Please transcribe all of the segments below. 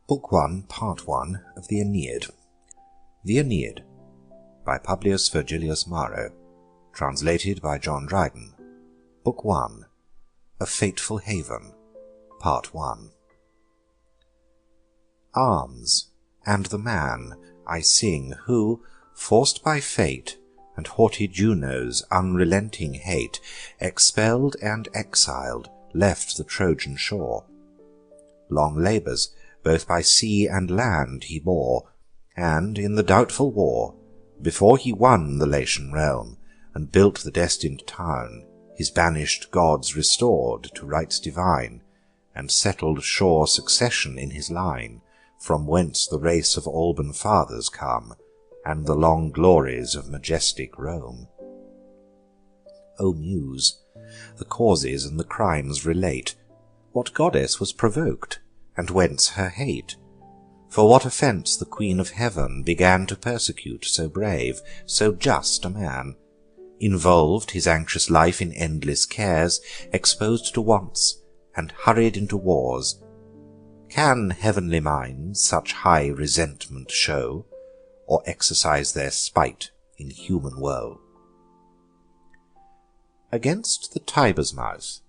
Book 1, Part 1 of the Aeneid. The Aeneid, by Publius Virgilius Maro, translated by John Dryden. Book 1, A Fateful Haven, Part 1. Arms, and the man I sing who, forced by fate and haughty Juno's unrelenting hate, expelled and exiled, left the Trojan shore. Long labours, both by sea and land, he bore, and in the doubtful war, before he won the Latian realm, and built the destined town, his banished gods restored to rights divine, and settled sure succession in his line, from whence the race of Alban fathers come, and the long glories of majestic Rome. O Muse, the causes and the crimes relate. What goddess was provoked, and whence her hate? For what offence the Queen of Heaven began to persecute so brave, so just a man? Involved his anxious life in endless cares, exposed to wants, and hurried into wars. Can heavenly minds such high resentment show, or exercise their spite in human woe? Against the Tiber's mouth,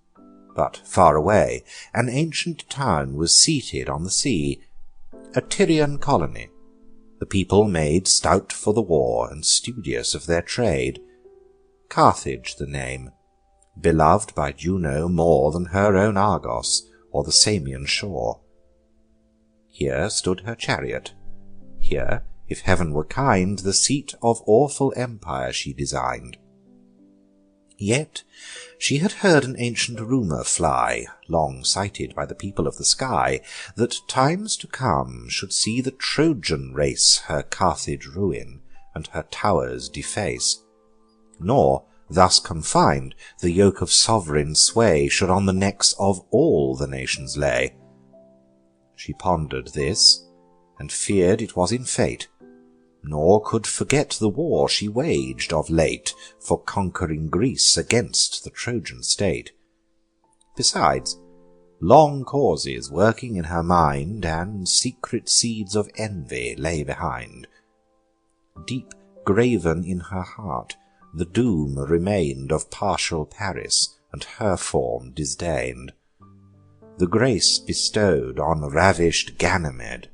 but far away, an ancient town was seated on the sea, a Tyrian colony, the people made stout for the war and studious of their trade. Carthage the name, beloved by Juno more than her own Argos or the Samian shore. Here stood her chariot, here, if heaven were kind, the seat of awful empire she designed. Yet she had heard an ancient rumour fly, long cited by the people of the sky, that times to come should see the Trojan race her Carthage ruin, and her towers deface. Nor, thus confined, the yoke of sovereign sway should on the necks of all the nations lay. She pondered this, and feared it was in fate, nor could forget the war she waged of late for conquering Greece against the Trojan state. Besides, long causes working in her mind, and secret seeds of envy lay behind. Deep graven in her heart, the doom remained of partial Paris, and her form disdained. The grace bestowed on ravished Ganymede,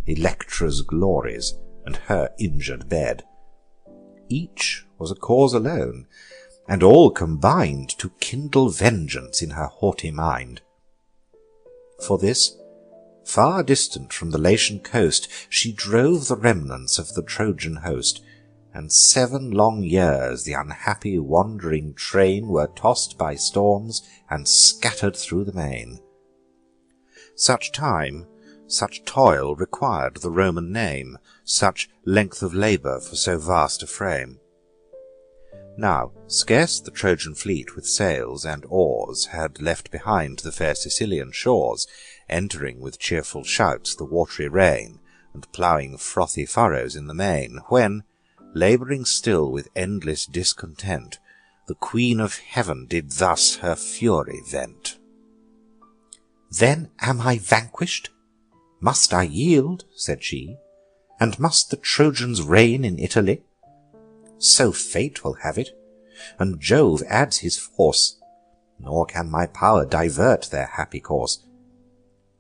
Electra's glories, and her injured bed. Each was a cause alone, and all combined to kindle vengeance in her haughty mind. For this, far distant from the Latian coast, she drove the remnants of the Trojan host, and 7 long years the unhappy wandering train were tossed by storms and scattered through the main. Such time, such toil required the Roman name, such length of labour for so vast a frame. Now scarce the Trojan fleet with sails and oars had left behind the fair Sicilian shores, entering with cheerful shouts the watery Rhine, and ploughing frothy furrows in the main, when, labouring still with endless discontent, the Queen of Heaven did thus her fury vent. "Then am I vanquished? Must I yield?" said she, "and must the Trojans reign in Italy? So fate will have it, and Jove adds his force, nor can my power divert their happy course.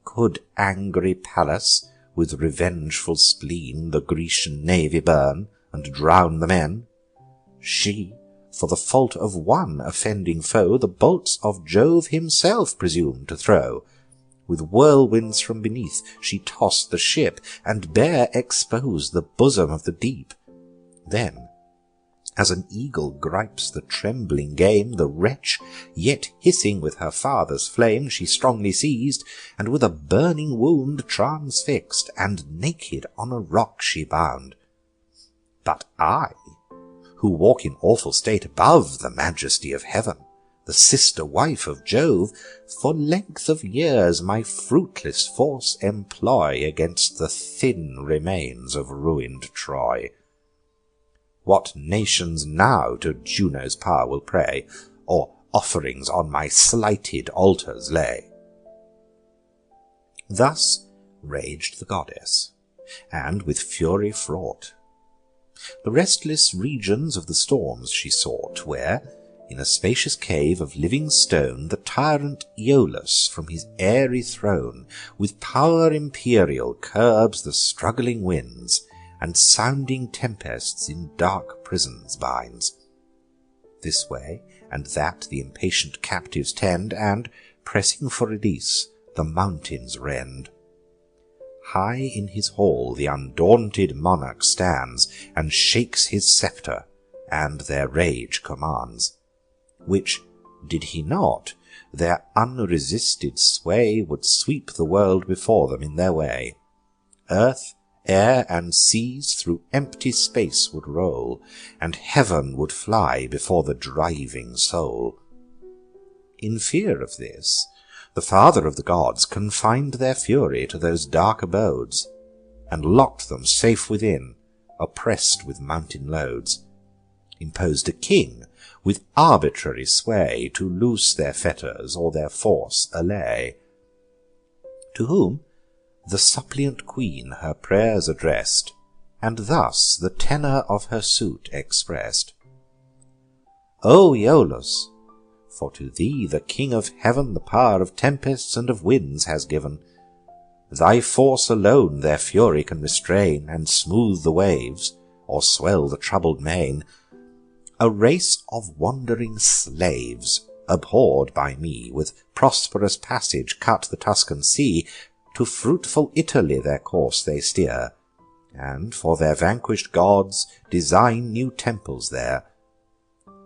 Could angry Pallas, with revengeful spleen, the Grecian navy burn, and drown the men? She, for the fault of one offending foe, the bolts of Jove himself presumed to throw. With whirlwinds from beneath she tossed the ship, and bare exposed the bosom of the deep. Then, as an eagle gripes the trembling game, the wretch, yet hissing with her father's flame, she strongly seized, and with a burning wound transfixed, and naked on a rock she bound. But I, who walk in awful state above the majesty of heaven, the sister wife of Jove, for length of years my fruitless force employ against the thin remains of ruined Troy. What nations now to Juno's power will pray, or offerings on my slighted altars lay." Thus raged the goddess, and with fury fraught. The restless regions of the storms she sought, where, in a spacious cave of living stone, the tyrant Aeolus from his airy throne with power imperial curbs the struggling winds, and sounding tempests in dark prisons binds. This way and that the impatient captives tend, and, pressing for release, the mountains rend. High in his hall the undaunted monarch stands, and shakes his sceptre, and their rage commands, which, did he not, their unresisted sway would sweep the world before them in their way. Earth, air, and seas through empty space would roll, and heaven would fly before the driving soul. In fear of this, the father of the gods confined their fury to those dark abodes, and locked them safe within, oppressed with mountain loads, imposed a king with arbitrary sway to loose their fetters or their force allay, to whom the suppliant queen her prayers addressed, and thus the tenor of her suit expressed: "O Aeolus, for to thee the King of heaven the power of tempests and of winds has given. Thy force alone their fury can restrain, and smooth the waves, or swell the troubled main. A race of wandering slaves, abhorred by me, with prosperous passage cut the Tuscan sea, to fruitful Italy their course they steer, and for their vanquished gods design new temples there.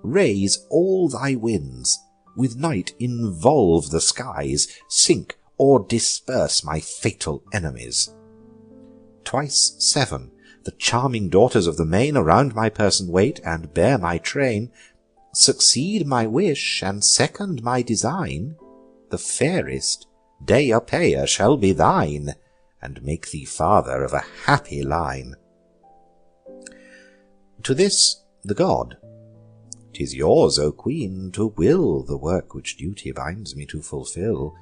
Raise all thy winds, with night involve the skies, sink or disperse my fatal enemies. Twice 7 the charming daughters of the main around my person wait, and bear my train. Succeed my wish, and second my design, the fairest Deiopeia shall be thine, and make thee father of a happy line." To this the god: "'Tis yours, O queen, to will the work which duty binds me to fulfil.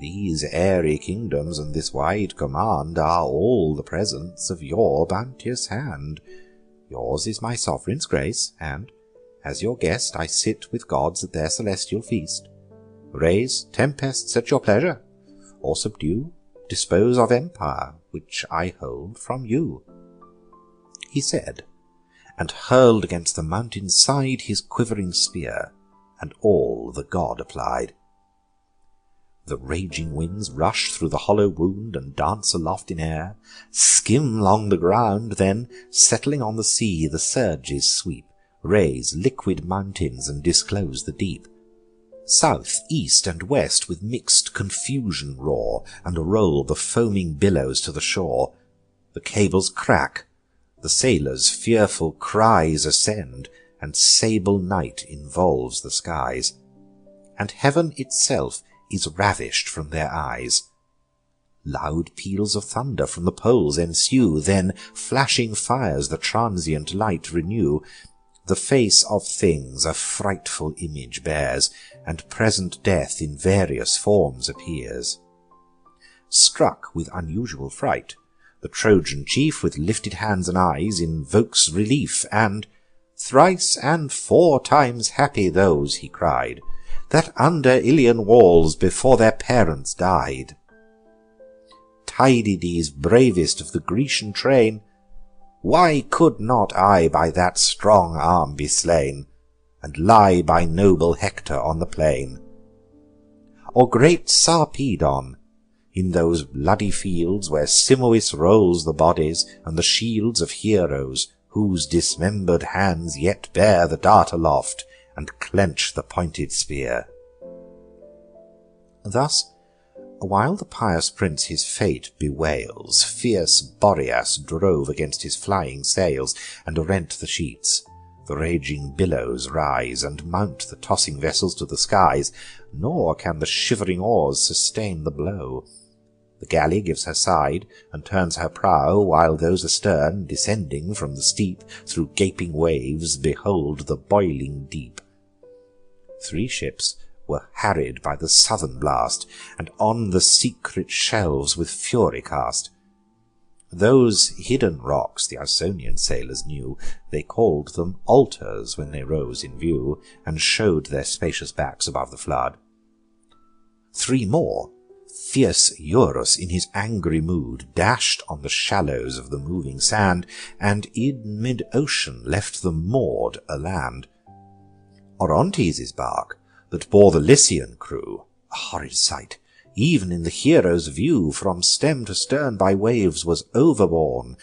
These airy kingdoms and this wide command are all the presents of your bounteous hand. Yours is my sovereign's grace, and, as your guest, I sit with gods at their celestial feast. Raise tempests at your pleasure, or subdue, dispose of empire, which I hold from you." He said, and hurled against the mountain's side his quivering spear, and all the god applied. The raging winds rush through the hollow wound, and dance aloft in air, skim along the ground, then, settling on the sea, the surges sweep, raise liquid mountains, and disclose the deep. South, east, and west with mixed confusion roar, and roll the foaming billows to the shore. The cables crack, the sailors' fearful cries ascend, and sable night involves the skies, and heaven itself is ravished from their eyes. Loud peals of thunder from the poles ensue, then flashing fires the transient light renew. The face of things a frightful image bears, and present death in various forms appears. Struck with unusual fright, the Trojan chief with lifted hands and eyes invokes relief, and "Thrice and 4 times happy those," he cried, "that under Ilian walls before their parents died. Tydides, bravest of the Grecian train, why could not I by that strong arm be slain, and lie by noble Hector on the plain? Or great Sarpedon, in those bloody fields where Simois rolls the bodies and the shields of heroes, whose dismembered hands yet bear the dart aloft, and clench the pointed spear." Thus, while the pious prince his fate bewails, fierce Boreas drove against his flying sails, and rent the sheets. The raging billows rise, and mount the tossing vessels to the skies, nor can the shivering oars sustain the blow. The galley gives her side, and turns her prow, while those astern, descending from the steep, through gaping waves, behold the boiling deep. 3 ships were harried by the southern blast, and on the secret shelves with fury cast. Those hidden rocks the Ausonian sailors knew, they called them altars when they rose in view, and showed their spacious backs above the flood. 3 more, fierce Eurus in his angry mood dashed on the shallows of the moving sand, and in mid-ocean left them moored aland. Orontes' bark, that bore the Lycian crew, a horrid sight, even in the hero's view, from stem to stern by waves was overborne.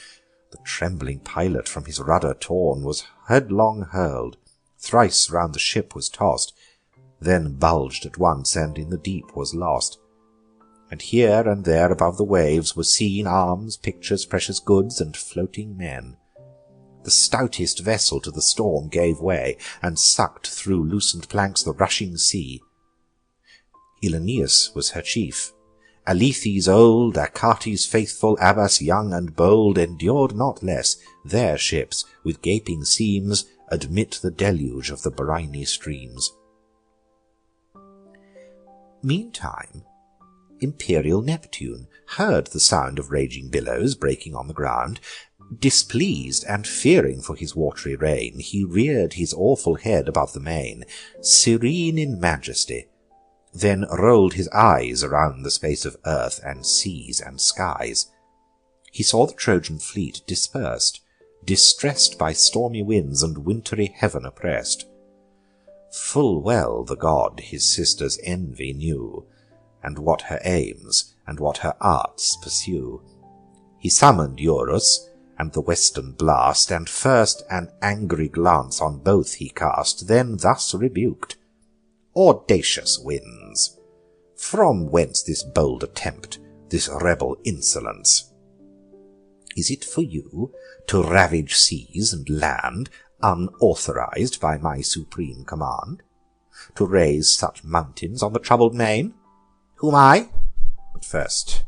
The trembling pilot from his rudder torn was headlong hurled, thrice round the ship was tossed, then bulged at once, and in the deep was lost. And here and there above the waves were seen arms, pictures, precious goods, and floating men. The stoutest vessel to the storm gave way, and sucked through loosened planks the rushing sea. Aeneas was her chief. Alethes old, Achates faithful, Abas young and bold, endured not less. Their ships, with gaping seams, admit the deluge of the briny streams. Meantime, imperial Neptune heard the sound of raging billows breaking on the ground. Displeased, and fearing for his watery reign, he reared his awful head above the main, serene in majesty, then rolled his eyes around the space of earth and seas and skies. He saw the Trojan fleet dispersed, distressed by stormy winds and wintry heaven oppressed. Full well the god his sister's envy knew, and what her aims and what her arts pursue. He summoned Eurus and the western blast, and first an angry glance on both he cast, then thus rebuked, "Audacious winds, from whence this bold attempt, this rebel insolence? Is it for you to ravage seas and land, unauthorized by my supreme command? To raise such mountains on the troubled main? Whom I, but first,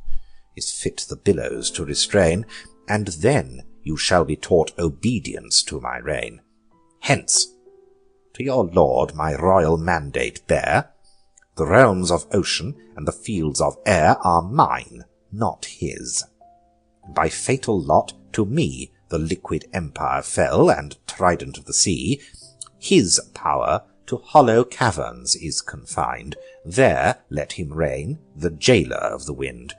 is fit the billows to restrain, and then you shall be taught obedience to my reign. Hence, to your lord my royal mandate bear. The realms of ocean and the fields of air are mine, not his. By fatal lot to me the liquid empire fell, and trident of the sea. His power to hollow caverns is confined. There let him reign, the jailer of the wind.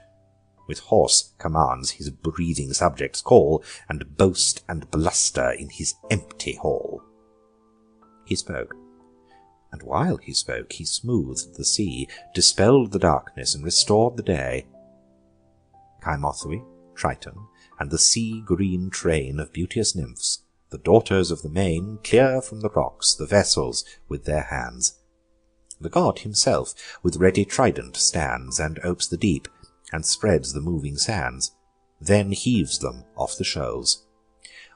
With hoarse commands his breathing subjects call, and boast and bluster in his empty hall." He spoke, and while he spoke he smoothed the sea, dispelled the darkness, and restored the day. Cymothoe, Triton, and the sea-green train of beauteous nymphs, the daughters of the main, clear from the rocks the vessels with their hands. The god himself with ready trident stands, and opes the deep, and spreads the moving sands, then heaves them off the shoals.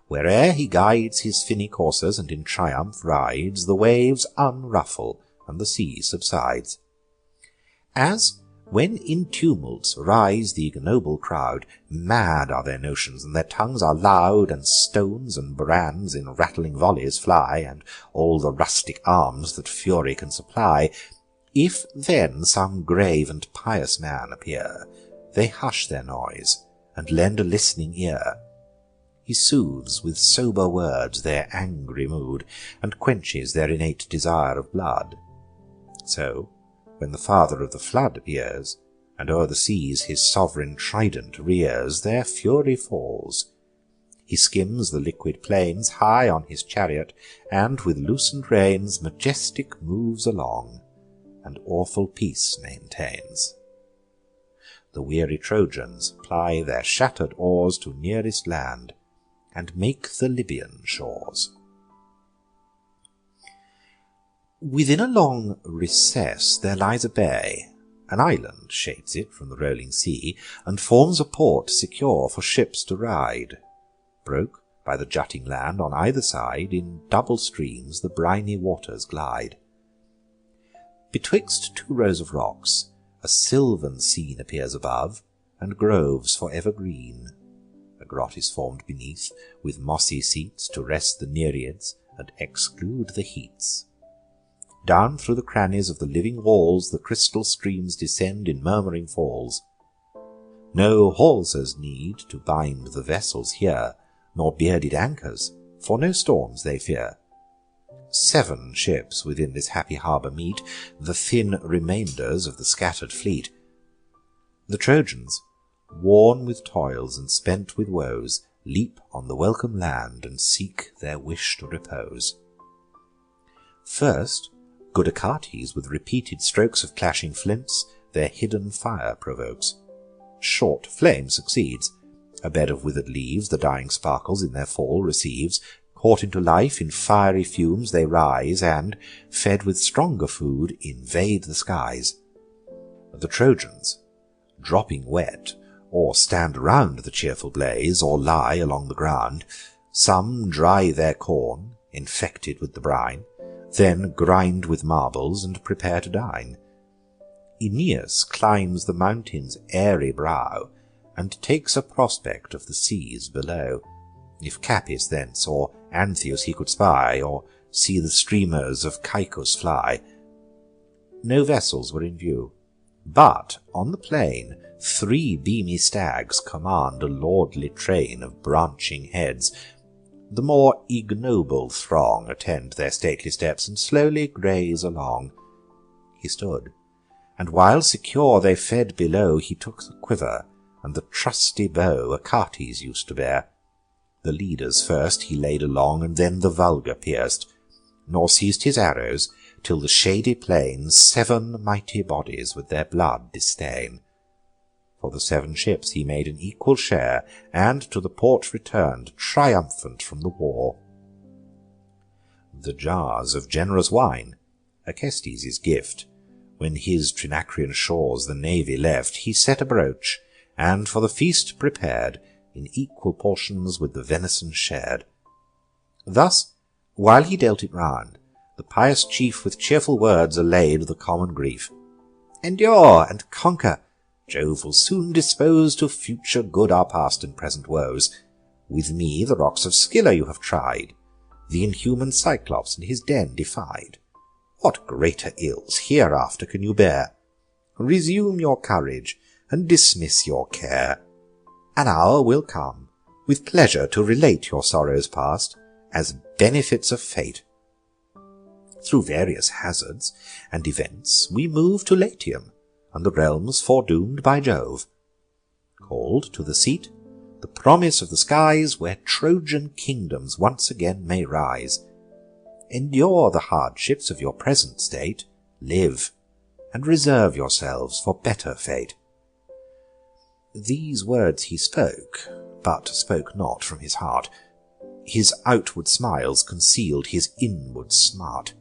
Where'er he guides his finny coursers, and in triumph rides, the waves unruffle, and the sea subsides. As when in tumults rise the ignoble crowd, mad are their notions, and their tongues are loud, and stones and brands in rattling volleys fly, and all the rustic arms that fury can supply, if then some grave and pious man appear, they hush their noise, and lend a listening ear. He soothes with sober words their angry mood, and quenches their innate desire of blood. So, when the father of the flood appears, and o'er the seas his sovereign trident rears, their fury falls. He skims the liquid plains high on his chariot, and with loosened reins majestic moves along, and awful peace maintains. The weary Trojans ply their shattered oars to nearest land, and make the Libyan shores. Within a long recess there lies a bay. An island shades it from the rolling sea, and forms a port secure for ships to ride. Broke by the jutting land on either side, in double streams the briny waters glide. Betwixt 2 rows of rocks a sylvan scene appears above, and groves for ever green. A grot is formed beneath, with mossy seats to rest the Nereids and exclude the heats. Down through the crannies of the living walls the crystal streams descend in murmuring falls. No hawsers need to bind the vessels here, nor bearded anchors, for no storms they fear. 7 ships within this happy harbour meet, the thin remainders of the scattered fleet. The Trojans, worn with toils and spent with woes, leap on the welcome land and seek their wished repose. First, good Achates with repeated strokes of clashing flints their hidden fire provokes. Short flame succeeds. A bed of withered leaves the dying sparkles in their fall receives. Caught into life in fiery fumes they rise, and, fed with stronger food, invade the skies. The Trojans, dropping wet, or stand round the cheerful blaze, or lie along the ground. Some dry their corn, infected with the brine, then grind with marbles and prepare to dine. Aeneas climbs the mountain's airy brow, and takes a prospect of the seas below. If Capys thence, or Antheus he could spy, or see the streamers of Caicus fly. No vessels were in view, but on the plain 3 beamy stags command a lordly train of branching heads. The more ignoble throng attend their stately steps, and slowly graze along. He stood, and while secure they fed below, he took the quiver and the trusty bow Achates used to bear. The leaders first he laid along, and then the vulgar pierced, nor ceased his arrows till the shady plain 7 mighty bodies with their blood distain. For the 7 ships he made an equal share, and to the port returned triumphant from the war. The jars of generous wine, Acestes' gift, when his Trinacrian shores the navy left, he set abroach, and for the feast prepared, in equal portions with the venison shared. Thus, while he dealt it round, the pious chief with cheerful words allayed the common grief. Endure and conquer. Jove will soon dispose to future good our past and present woes. With me the rocks of Scylla you have tried, the inhuman Cyclops in his den defied. What greater ills hereafter can you bear? Resume your courage, and dismiss your care. An hour will come, with pleasure to relate your sorrows past, as benefits of fate. Through various hazards and events we move to Latium, and the realms foredoomed by Jove. Called to the seat, the promise of the skies, where Trojan kingdoms once again may rise. Endure the hardships of your present state, live, and reserve yourselves for better fate. These words he spoke, but spoke not from his heart. His outward smiles concealed his inward smart.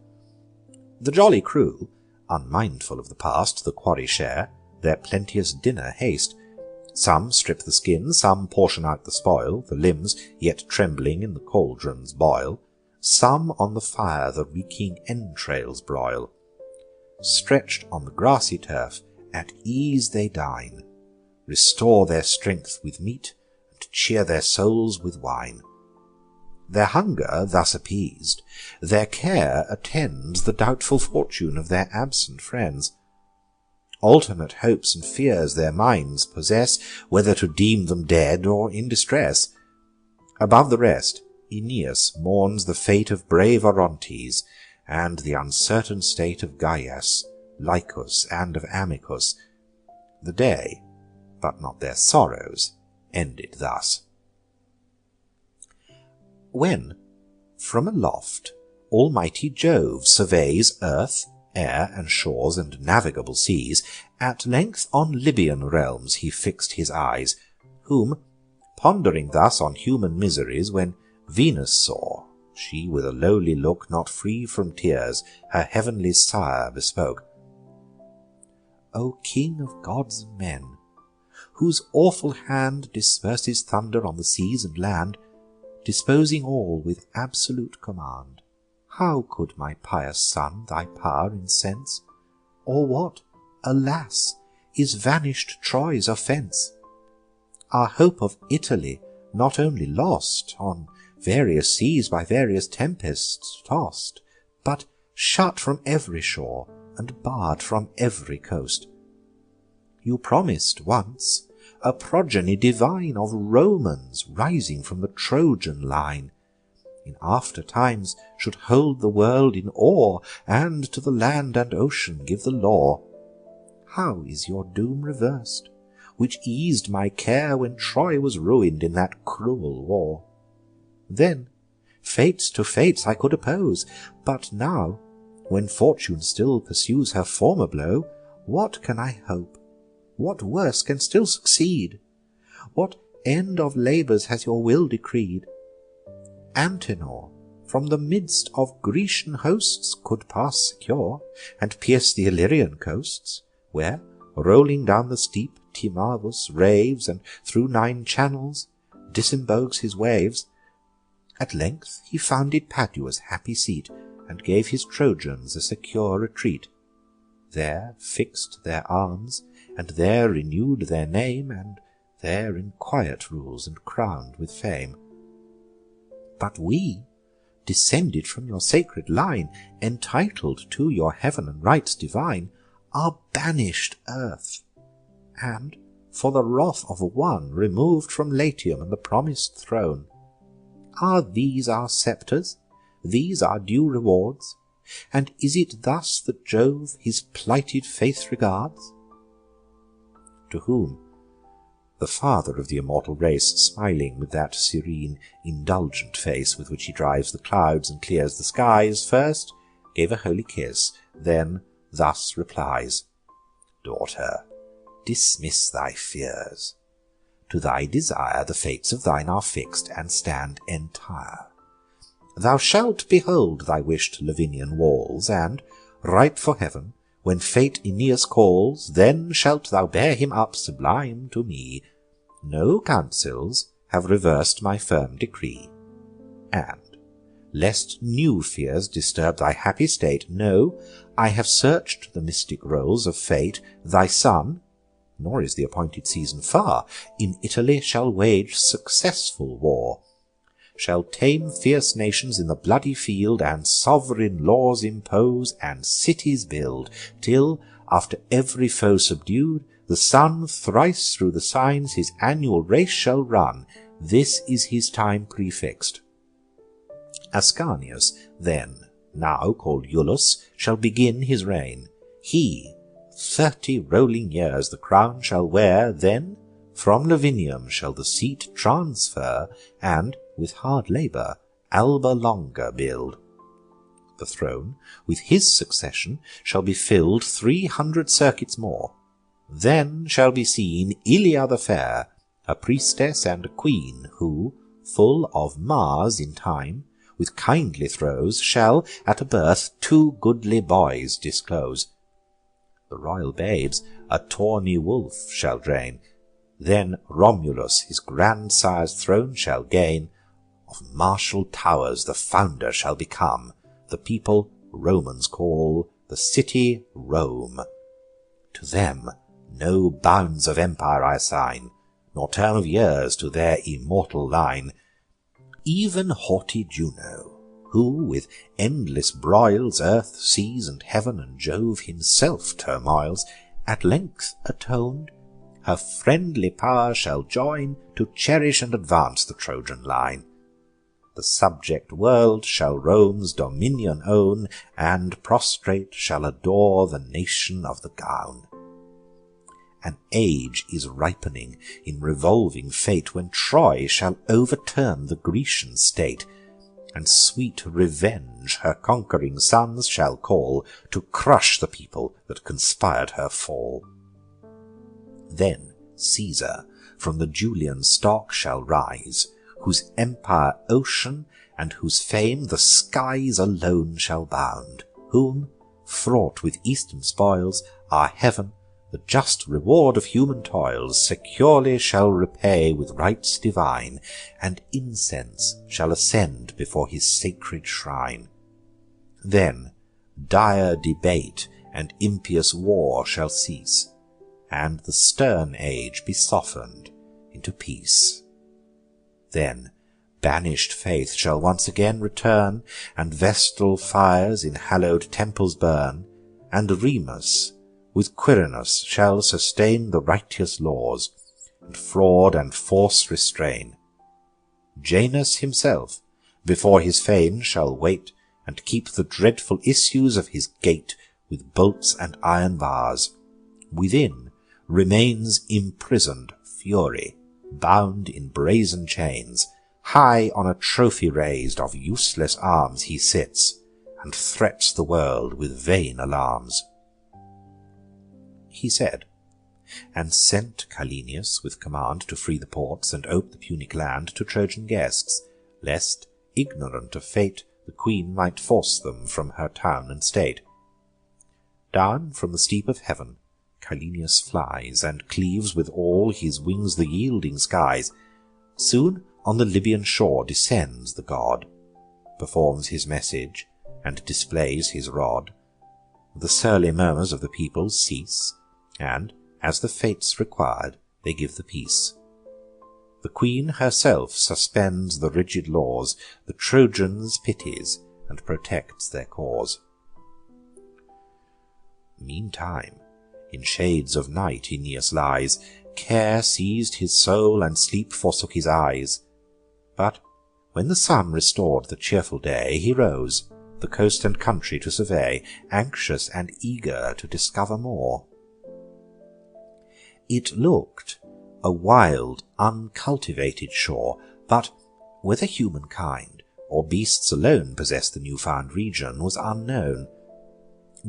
The jolly crew, unmindful of the past, the quarry share, their plenteous dinner haste. Some strip the skin, some portion out the spoil, the limbs, yet trembling in the cauldrons, boil. Some on the fire the reeking entrails broil. Stretched on the grassy turf, at ease they dine, restore their strength with meat, and cheer their souls with wine. Their hunger thus appeased, their care attends the doubtful fortune of their absent friends. Alternate hopes and fears their minds possess, whether to deem them dead or in distress. Above the rest, Aeneas mourns the fate of brave Orontes, and the uncertain state of Gyas, Lycus, and of Amycus. The day, but not their sorrows, ended thus. When, from aloft, almighty Jove surveys earth, air, and shores, and navigable seas, at length on Libyan realms he fixed his eyes, whom, pondering thus on human miseries, when Venus saw, she with a lowly look, not free from tears, her heavenly sire bespoke. O King of gods and men, whose awful hand disperses thunder on the seas and land, disposing all with absolute command, how could my pious son thy power incense? Or what, alas, is vanished Troy's offence? Our hope of Italy not only lost, on various seas by various tempests tossed, but shut from every shore, and barred from every coast. You promised once a progeny divine of Romans rising from the Trojan line, in after times should hold the world in awe, and to the land and ocean give the law. How is your doom reversed, which eased my care when Troy was ruined in that cruel war? Then fates to fates I could oppose, but now, when fortune still pursues her former blow, what can I hope? What worse can still succeed? What end of labours has your will decreed? Antenor from the midst of Grecian hosts could pass secure, and pierce the Illyrian coasts, where, rolling down the steep Timavus raves, and through 9 channels disembogues his waves. At length he founded Padua's happy seat, and gave his Trojans a secure retreat. There fixed their arms, and there renewed their name, and there in quiet rules and crowned with fame. But we, descended from your sacred line, entitled to your heaven and rights divine, are banished earth, and for the wrath of one removed from Latium and the promised throne. Are these our sceptres? These our due rewards? And is it thus that Jove his plighted faith regards? To whom the father of the immortal race, smiling with that serene, indulgent face with which he drives the clouds and clears the skies, first gave a holy kiss, then thus replies, Daughter, dismiss thy fears. To thy desire the fates of thine are fixed, and stand entire. Thou shalt behold thy wished Lavinian walls, and, ripe for heaven, when fate Aeneas calls, then shalt thou bear him up sublime to me. No counsels have reversed my firm decree. And, lest new fears disturb thy happy state, know, I have searched the mystic rolls of fate. Thy son, nor is the appointed season far, in Italy shall wage successful war, shall tame fierce nations in the bloody field, and sovereign laws impose, and cities build, till, after every foe subdued, the sun thrice through the signs his annual race shall run. This is his time prefixed. Ascanius then, now called Iulus, shall begin his reign. He 30 rolling years the crown shall wear, then from Lavinium shall the seat transfer, and, with hard labour, Alba Longa build. The throne, with his succession, shall be filled 300 circuits more. Then shall be seen Ilia the fair, a priestess and a queen, who, full of Mars in time, with kindly throes, shall at a birth 2 goodly boys disclose. The royal babes a tawny wolf shall drain. Then Romulus his grandsire's throne shall gain. Of martial towers the founder shall become. The people Romans call, the city Rome. To them no bounds of empire I assign, nor term of years to their immortal line. Even haughty Juno, who with endless broils earth, seas, and heaven, and Jove himself turmoils, at length atoned, her friendly power shall join to cherish and advance the Trojan line. The subject world shall Rome's dominion own, and prostrate shall adore the nation of the gown. An age is ripening in revolving fate, when Troy shall overturn the Grecian state, and sweet revenge her conquering sons shall call, to crush the people that conspired her fall. Then Caesar from the Julian stock shall rise, whose empire ocean, and whose fame the skies alone shall bound, whom, fraught with eastern spoils, our heaven, the just reward of human toils, securely shall repay with rites divine, and incense shall ascend before his sacred shrine. Then dire debate and impious war shall cease, and the stern age be softened into peace. Then banished faith shall once again return, and vestal fires in hallowed temples burn, and Remus with Quirinus shall sustain the righteous laws, and fraud and force restrain. Janus himself before his fane shall wait, and keep the dreadful issues of his gate with bolts and iron bars. Within remains imprisoned Fury, bound in brazen chains. High on a trophy raised of useless arms he sits, and threats the world with vain alarms. He said, and sent Calenius with command to free the ports and ope the Punic land to Trojan guests, lest, ignorant of fate, the queen might force them from her town and state. Down from the steep of heaven Calenius flies, and cleaves with all his wings the yielding skies. Soon on the Libyan shore descends the god, performs his message, and displays his rod. The surly murmurs of the people cease, and, as the fates required, they give the peace. The queen herself suspends the rigid laws, the Trojans pities, and protects their cause. Meantime, in shades of night Aeneas lies, care seized his soul, and sleep forsook his eyes. But when the sun restored the cheerful day, he rose, the coast and country to survey, anxious and eager to discover more. It looked a wild, uncultivated shore, but whether humankind or beasts alone possessed the new-found region was unknown.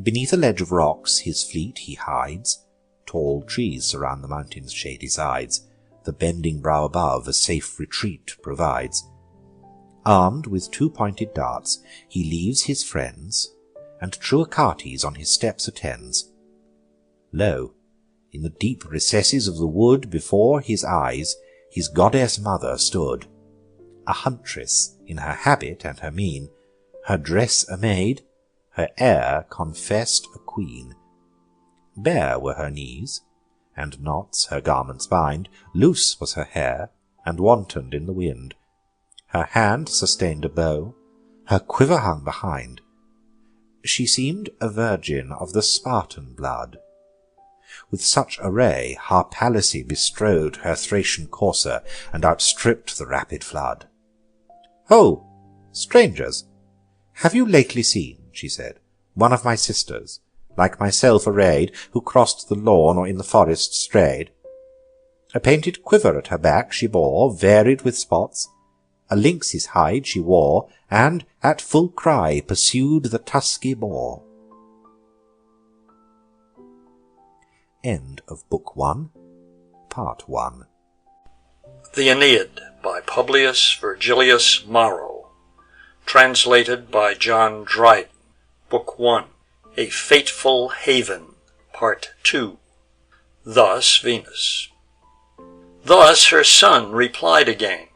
Beneath a ledge of rocks his fleet he hides, tall trees surround the mountain's shady sides, the bending brow above a safe retreat provides. Armed with 2 pointed darts, he leaves his friends, and true Achates on his steps attends. Lo, in the deep recesses of the wood before his eyes his goddess mother stood, a huntress in her habit and her mien, her dress a maid, her air confessed a queen. Bare were her knees, and knots her garments bind, loose was her hair, and wantoned in the wind. Her hand sustained a bow, her quiver hung behind. She seemed a virgin of the Spartan blood. With such array Harpalyce bestrode her Thracian courser, and outstripped the rapid flood. "Ho, strangers, have you lately seen," she said, "one of my sisters, like myself arrayed, who crossed the lawn or in the forest strayed? A painted quiver at her back she bore, varied with spots. A lynx's hide she wore, and at full cry pursued the tusky boar." End of Book 1, Part 1. The Aeneid by Publius Virgilius Maro. Translated by John Dryden. Book 1. A Fateful Haven. Part 2. Thus Venus. Thus her son replied again: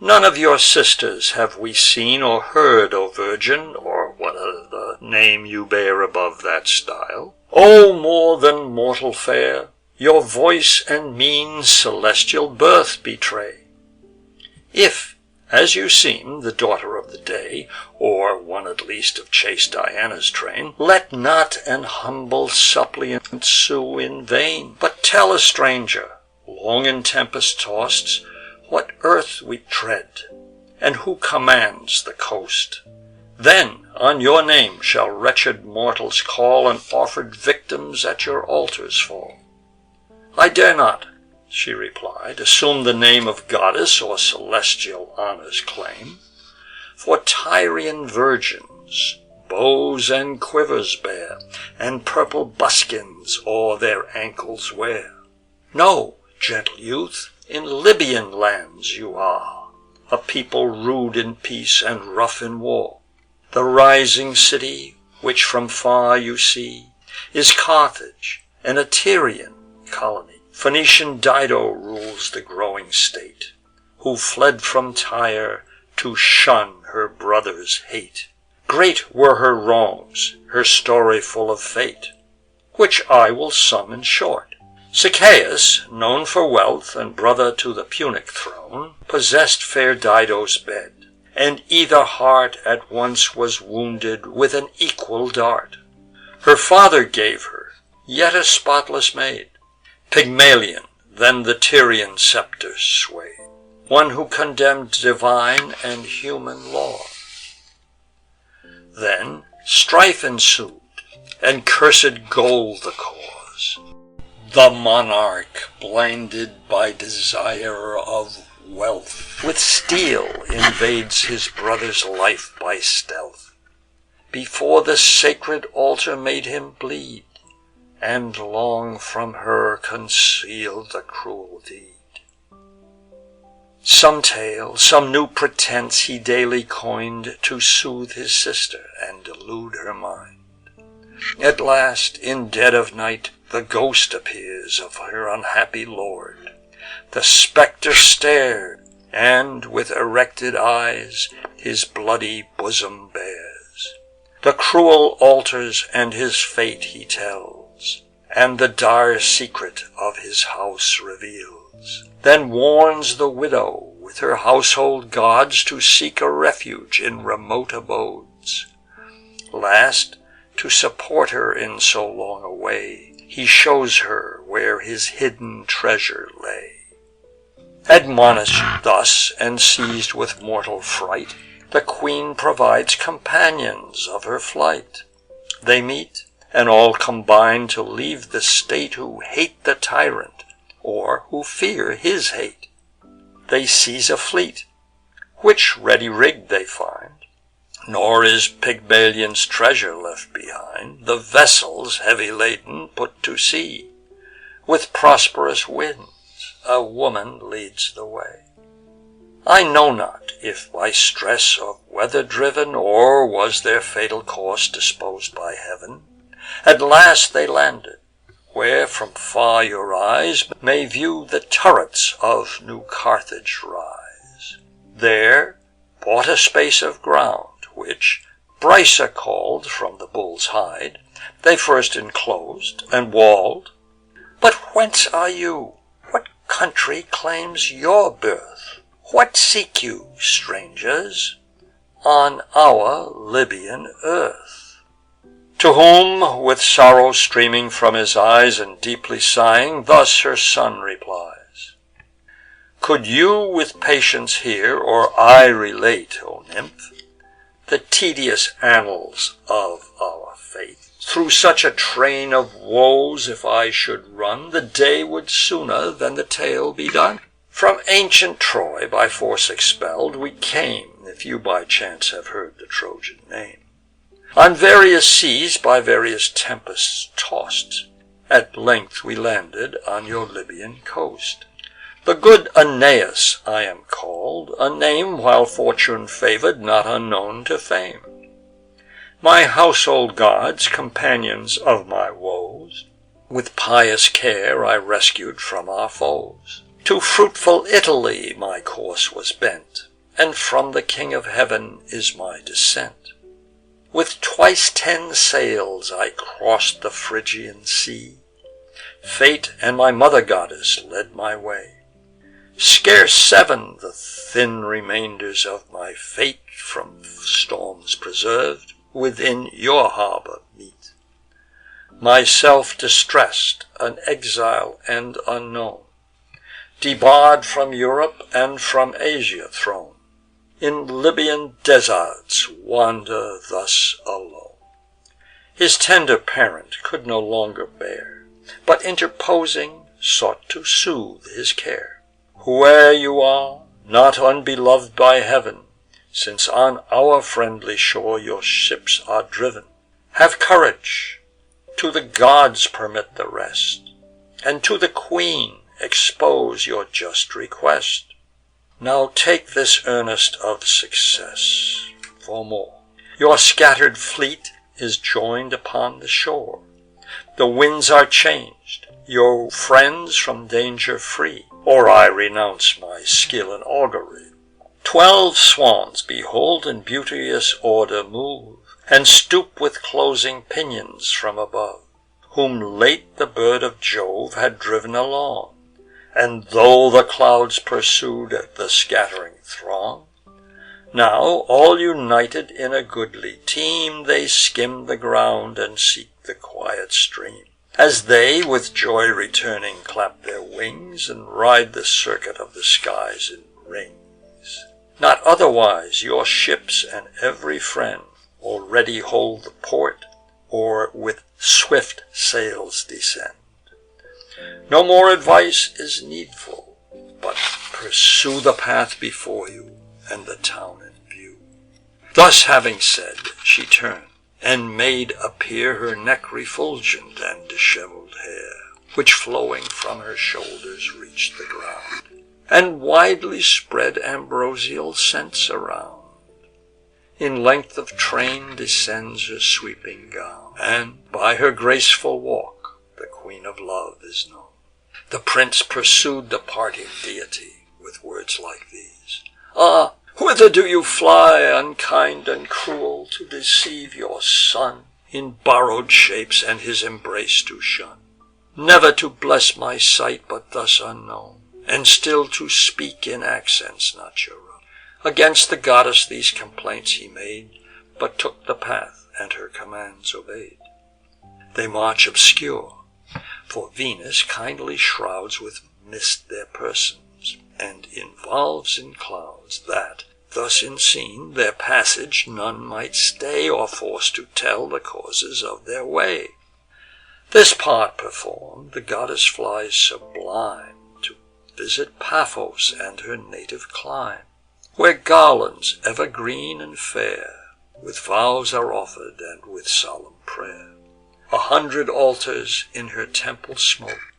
"None of your sisters have we seen or heard, O Virgin, or what other name you bear above that style. O more than mortal fair, your voice and mien celestial birth betray. If, as you seem, the daughter of the day, or one at least of chaste Diana's train, let not an humble suppliant sue in vain, but tell a stranger, long in tempest tossed, what earth we tread, and who commands the coast. Then on your name shall wretched mortals call, and offered victims at your altars fall." "I dare not," she replied, "assume the name of goddess, or celestial honors claim. For Tyrian virgins bows and quivers bear, and purple buskins o'er their ankles wear. No, gentle youth, in Libyan lands you are, a people rude in peace and rough in war. The rising city, which from far you see, is Carthage, an Tyrian colony. Phoenician Dido rules the growing state, who fled from Tyre to shun her brother's hate. Great were her wrongs, her story full of fate, which I will sum in short. Sichaeus, known for wealth and brother to the Punic throne, possessed fair Dido's bed, and either heart at once was wounded with an equal dart. Her father gave her, yet a spotless maid, Pygmalion, then the Tyrian sceptre swayed, one who condemned divine and human law. Then strife ensued, and cursed gold the cause. The monarch, blinded by desire of wealth, with steel invades his brother's life by stealth. Before the sacred altar made him bleed, and long from her concealed the cruel deed. Some tale, some new pretence he daily coined to soothe his sister and delude her mind. At last, in dead of night, the ghost appears of her unhappy lord. The spectre stared, and with erected eyes his bloody bosom bares. The cruel altars and his fate he tells, and the dire secret of his house reveals. Then warns the widow with her household gods to seek a refuge in remote abodes. Last, to support her in so long a way, he shows her where his hidden treasure lay. Admonished thus, and seized with mortal fright, the queen provides companions of her flight. They meet, and all combine to leave the state who hate the tyrant, or who fear his hate. They seize a fleet, which ready rigged they find, nor is Pygmalion's treasure left behind. The vessels, heavy laden, put to sea. With prosperous winds, a woman leads the way. I know not if by stress of weather driven, or was their fatal course disposed by heaven. At last they landed, where from far your eyes may view the turrets of New Carthage rise. There bought a space of ground, which Brysa called from the bull's hide, they first enclosed and walled. But whence are you? What country claims your birth? What seek you, strangers, on our Libyan earth? To whom, with sorrow streaming from his eyes and deeply sighing, thus her son replies: Could you with patience hear, or I relate, O nymph, the tedious annals of our fate, through such a train of woes if I should run, the day would sooner than the tale be done. From ancient Troy by force expelled we came, if you by chance have heard the Trojan name. On various seas by various tempests tossed, at length we landed on your Libyan coast. The good Aeneas I am called, a name while fortune favored not unknown to fame. My household gods, companions of my woes, with pious care I rescued from our foes. To fruitful Italy my course was bent, and from the King of Heaven is my descent. With twice 10 sails I crossed the Phrygian sea. Fate and my mother goddess led my way. Scarce 7 the thin remainders of my fate, from storms preserved, within your harbour meet. Myself distressed, an exile and unknown, debarred from Europe and from Asia thrown, in Libyan deserts wander thus alone. His tender parent could no longer bear, but interposing sought to soothe his care. Whoe'er you are, not unbeloved by heaven, since on our friendly shore your ships are driven, have courage, to the gods permit the rest, and to the queen expose your just request. Now take this earnest of success, for more. Your scattered fleet is joined upon the shore. The winds are changed, your friends from danger free, or I renounce my skill in augury. 12 swans behold in beauteous order move, and stoop with closing pinions from above. whom late the bird of Jove had driven along. And though the clouds pursued the scattering throng, now, all united in a goodly team, they skim the ground and seek the quiet stream. As they, with joy returning, clap their wings, and ride the circuit of the skies in rings. Not otherwise your ships and every friend already hold the port, or with swift sails descend. No more advice is needful, but pursue the path before you, and the town in view. Thus having said, she turned, and made appear her neck refulgent and dishevelled hair, which flowing from her shoulders reached the ground, and widely spread ambrosial scents around. In length of train descends her sweeping gown, and by her graceful walk the Queen of Love is known. The prince pursued the parting deity with words like these: "Ah, whither do you fly, unkind and cruel, to deceive your son, in borrowed shapes and his embrace to shun? Never to bless my sight but thus unknown, and still to speak in accents not your own." Against the goddess these complaints he made, but took the path, and her commands obeyed. They march obscure, for Venus kindly shrouds with mist their persons, and involves in clouds, that, thus unseen, their passage none might stay, or force to tell the causes of their way. This part performed, the goddess flies sublime, to visit Paphos and her native clime, where garlands evergreen and fair, with vows are offered, and with solemn prayer. 100 altars in her temple smoke,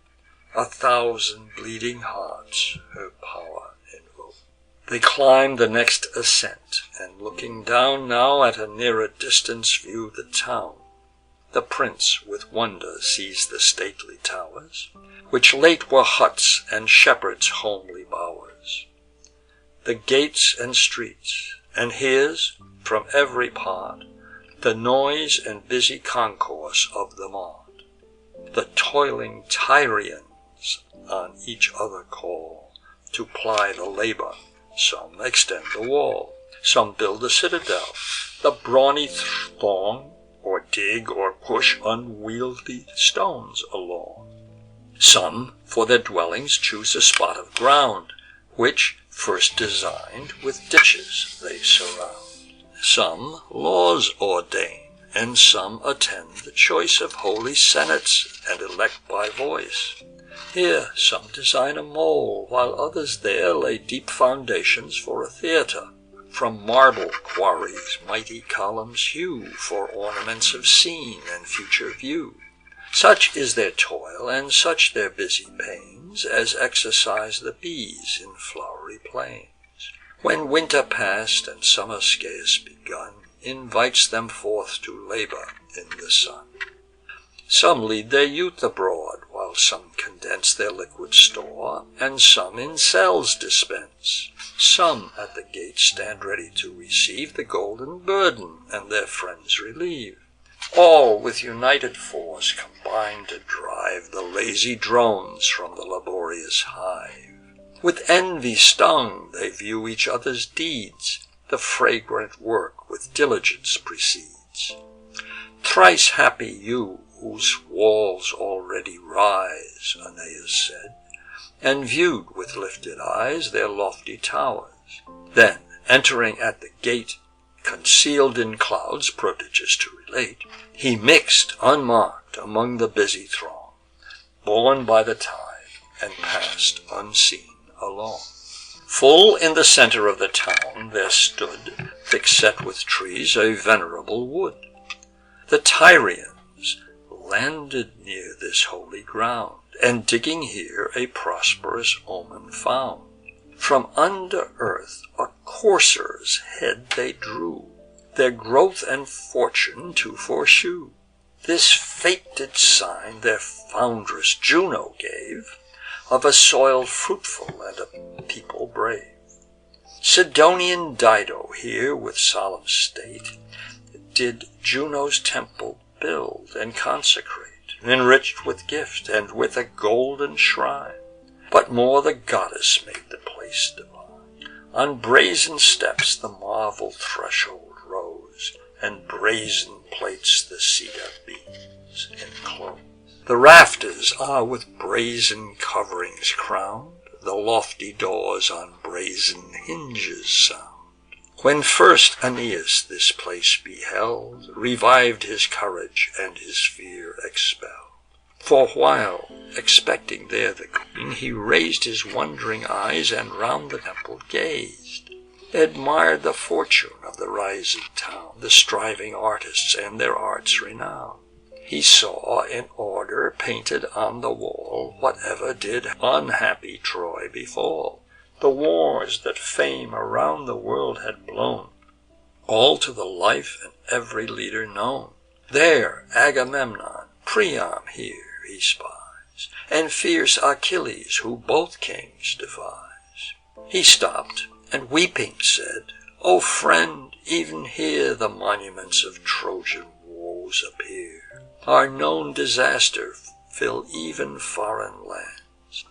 1,000 bleeding hearts her power invoke. They climb the next ascent, and looking down now at a nearer distance view the town. The prince with wonder sees the stately towers, which late were huts and shepherds' homely bowers, the gates and streets, and hears from every part the noise and busy concourse of the mart. The toiling Tyrians on each other call, to ply the labor. Some extend the wall, some build a citadel, the brawny throng, or dig or push unwieldy stones along. Some for their dwellings choose a spot of ground, which, first designed, with ditches they surround. Some laws ordain, and some attend the choice of holy senates, and elect by voice. Here some design a mole, while others there lay deep foundations for a theatre. From marble quarries mighty columns hew, for ornaments of scene and future view. Such is their toil, and such their busy pains, as exercise the bees in flowery plains. When winter past and summer scarce begun, invites them forth to labor in the sun. Some lead their youth abroad, while some condense their liquid store, and some in cells dispense. Some at the gate stand ready to receive the golden burden, and their friends relieve. All with united force combine to drive the lazy drones from the laborious hive. With envy stung, they view each other's deeds, the fragrant work with diligence precedes. Thrice happy you, whose walls already rise, Aeneas said, and viewed with lifted eyes their lofty towers. Then, entering at the gate, concealed in clouds prodigious to relate, he mixed unmarked among the busy throng, borne by the tide, and passed unseen along. Full in the centre of the town there stood, thick set with trees, a venerable wood. The Tyrians landed near this holy ground, and digging here a prosperous omen found. From under earth a courser's head they drew, their growth and fortune to foreshew. This fated sign their foundress Juno gave, of a soil fruitful and a people brave. Sidonian Dido here with solemn state did Juno's temple build and consecrate. enriched with gift, and with a golden shrine. But more the goddess made the place divine. On brazen steps the marble threshold rose, and brazen plates the cedar beams enclose. The rafters are with brazen coverings crowned, the lofty doors on brazen hinges sound. When first Aeneas this place beheld, revived his courage and his fear expelled. For while, expecting there the queen, he raised his wondering eyes and round the temple gazed, admired the fortune of the rising town, the striving artists and their arts renowned. He saw in order painted on the wall whatever did unhappy Troy befall. The wars that fame around the world had blown, all to the life and every leader known. There Agamemnon, Priam here he spies, and fierce Achilles, who both kings defies. He stopped, and weeping said, O friend, even here the monuments of Trojan woes appear. Our known disaster fill even foreign lands.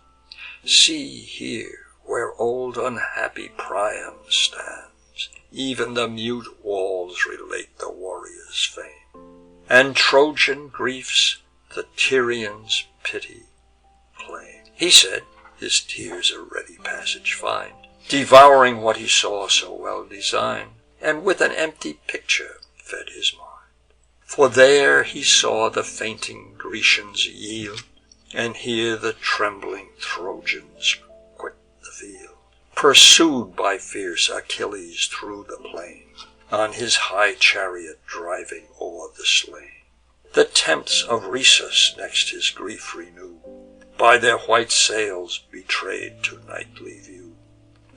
See here, where old unhappy Priam stands, even the mute walls relate the warrior's fame. And Trojan griefs the Tyrians' pity claim. He said, his tears a ready passage find, devouring what he saw so well designed, and with an empty picture fed his mind. For there he saw the fainting Grecians yield, and here the trembling Trojans quit the field, pursued by fierce Achilles through the plain, on his high chariot driving o'er the slain. The tents of Rhesus next his grief renew, by their white sails betrayed to nightly view.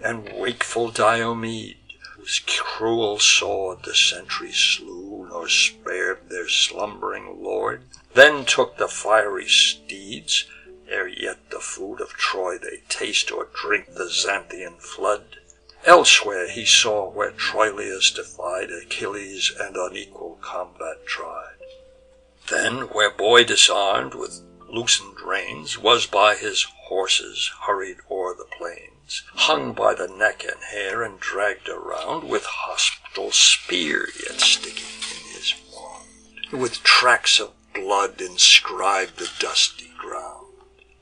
And wakeful Diomed, whose cruel sword the sentries slew, nor spared their slumbering lord, then took the fiery steeds, ere yet the food of Troy they taste or drink the Xanthian flood. Elsewhere he saw where Troilus defied Achilles and unequal combat tried. Then where boy disarmed with loosened reins was by his horses hurried o'er the plains, hung by the neck and hair and dragged around, with hostile spear yet sticking in his wound, with tracks of blood inscribed the dusty ground.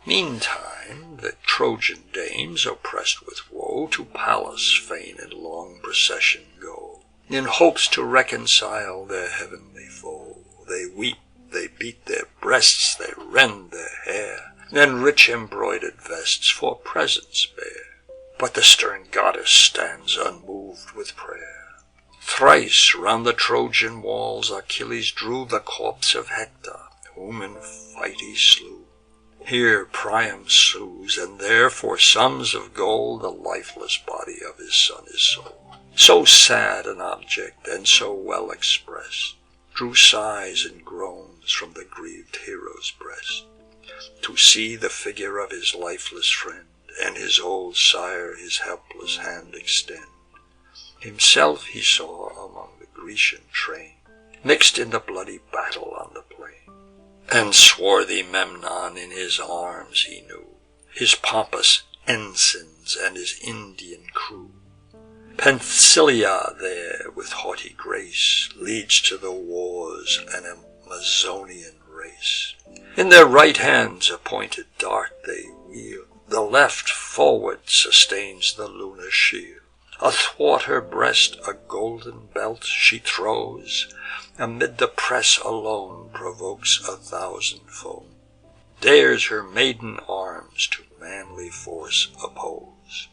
Meantime the Trojan dames, oppressed with woe, to Pallas fain in long procession go, in hopes to reconcile their heavenly foe. They weep, they beat their breasts, they rend their hair, then rich embroidered vests for presents bear. But the stern goddess stands unmoved with prayer. Thrice round the Trojan walls Achilles drew the corpse of Hector, whom in fight he slew. Here Priam sues, and there for sums of gold the lifeless body of his son is sold. So sad an object, and so well expressed, drew sighs and groans from the grieved hero's breast, to see the figure of his lifeless friend, and his old sire his helpless hand extend. Himself he saw among the Grecian train, mixed in the bloody battle on the plain, and swarthy Memnon in his arms he knew, his pompous ensigns and his Indian crew. Penthesilea there with haughty grace leads to the wars an Amazonian race. In their right hands a pointed dart they wield, the left forward sustains the lunar shield. Athwart her breast a golden belt she throws, amid the press alone provokes 1,000 foes. Dares her maiden arms to manly force oppose.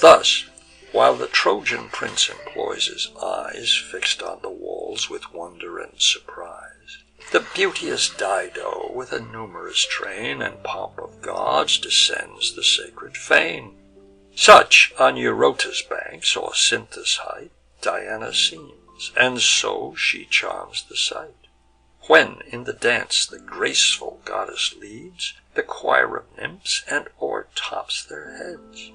Thus, while the Trojan prince employs his eyes fixed on the walls with wonder and surprise, the beauteous Dido with a numerous train and pomp of gods descends the sacred fane. Such on Eurota's banks or Cynthus' height Diana seems, and so she charms the sight. When in the dance the graceful goddess leads the choir of nymphs, and o'ertops their heads.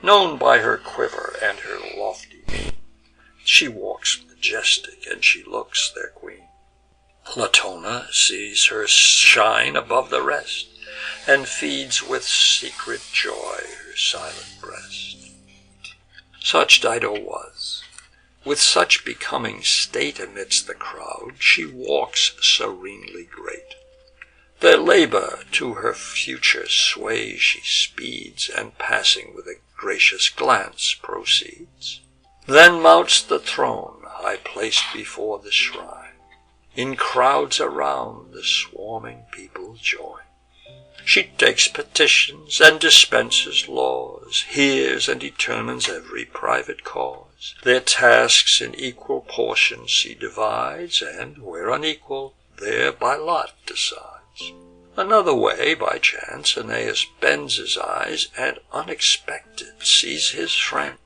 Known by her quiver and her lofty mien, she walks majestic, and she looks their queen. Latona sees her shine above the rest, and feeds with secret joy her silent breast. Such Dido was. With such becoming state amidst the crowd, she walks serenely great. Their labor to her future sway she speeds, and passing with a gracious glance proceeds. Then mounts the throne, high placed before the shrine. In crowds around the swarming people join. She takes petitions and dispenses laws, hears and determines every private cause. Their tasks in equal portions she divides, and where unequal, there by lot decides. Another way, by chance, Aeneas bends his eyes, and unexpected sees his friend,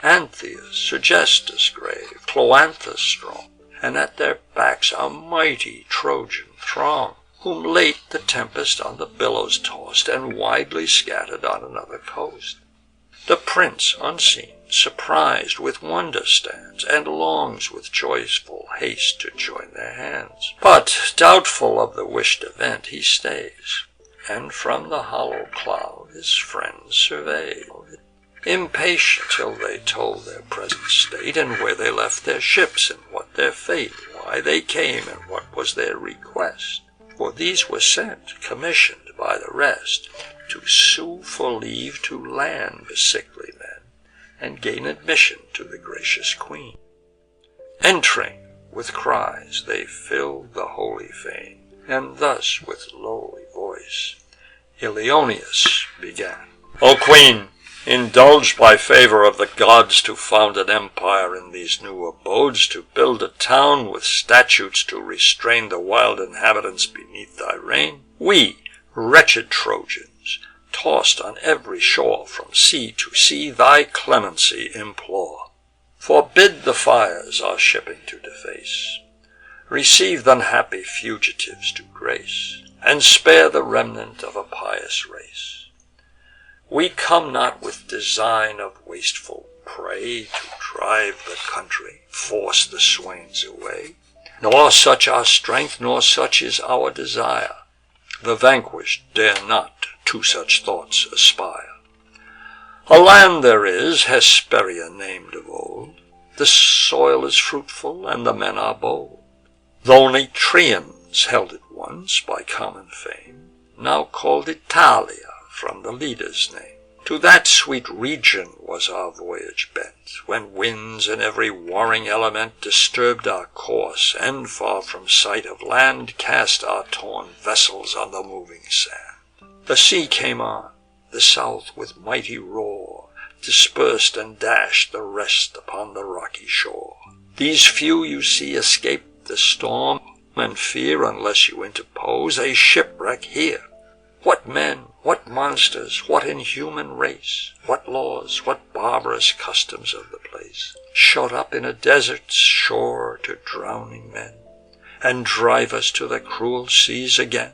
Antheus, Sergestus grave, Cloanthus strong, and at their backs a mighty Trojan throng, whom late the tempest on the billows tossed, and widely scattered on another coast. The prince, unseen, surprised, with wonder stands, and longs with joyful haste to join their hands. But, doubtful of the wished event, he stays, and from the hollow cloud his friends survey. Impatient till they told their present state, and where they left their ships, and what their fate, why they came, and what was their request. For these were sent, commissioned by the rest, to sue for leave to land the sickly men, and gain admission to the gracious queen. Entering, with cries they filled the holy fane, and thus with lowly voice Ilioneus began. O queen, indulged by favor of the gods to found an empire in these new abodes, to build a town with statutes to restrain the wild inhabitants beneath thy reign, we, wretched Trojans, tossed on every shore from sea to sea, thy clemency implore. Forbid the fires our shipping to deface, receive th' unhappy fugitives to grace, and spare the remnant of a pious race. We come not with design of wasteful prey, to drive the country, force the swains away, nor such our strength, nor such is our desire. The vanquished dare not to such thoughts aspire. A land there is, Hesperia named of old, the soil is fruitful, and the men are bold. Though Natrians held it once by common fame, now called Italia from the leader's name. To that sweet region was our voyage bent, when winds and every warring element disturbed our course, and far from sight of land cast our torn vessels on the moving sand. The sea came on, the south with mighty roar dispersed and dashed the rest upon the rocky shore. These few you see escaped the storm, and fear, unless you interpose, a shipwreck here. What men, what monsters, what inhuman race, what laws, what barbarous customs of the place, shot up in a desert's shore to drowning men, and drive us to the cruel seas again?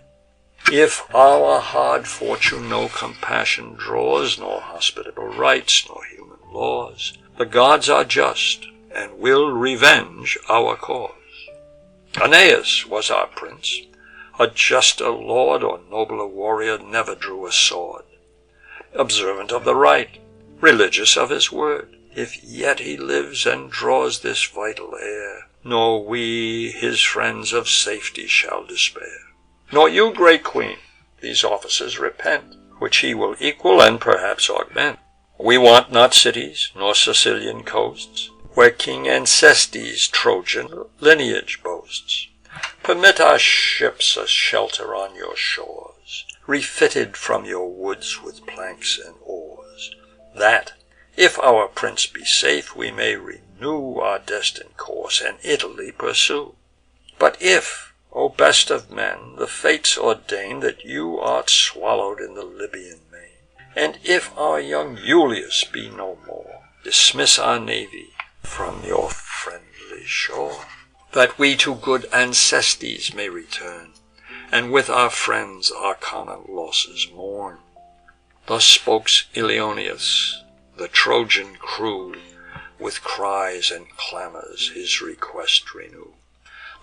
If our hard fortune no compassion draws, nor hospitable rights, nor human laws, the gods are just, and will revenge our cause. Aeneas was our prince. A juster lord or nobler warrior never drew a sword. Observant of the right, religious of his word, if yet he lives and draws this vital air, nor we, his friends, of safety shall despair. Nor you, great queen, these offices repent, which he will equal and perhaps augment. We want not cities, nor Sicilian coasts, where King Acestes' Trojan lineage boasts. Permit our ships a shelter on your shores, refitted from your woods with planks and oars, that, if our prince be safe, we may renew our destined course, and Italy pursue. But if, O best of men, the fates ordain that you art swallowed in the Libyan main, and if our young Iulius be no more, dismiss our navy from your friendly shore, that we to good Acestes may return, and with our friends our common losses mourn. Thus spoke Ilioneus. The Trojan crew with cries and clamours his request renew.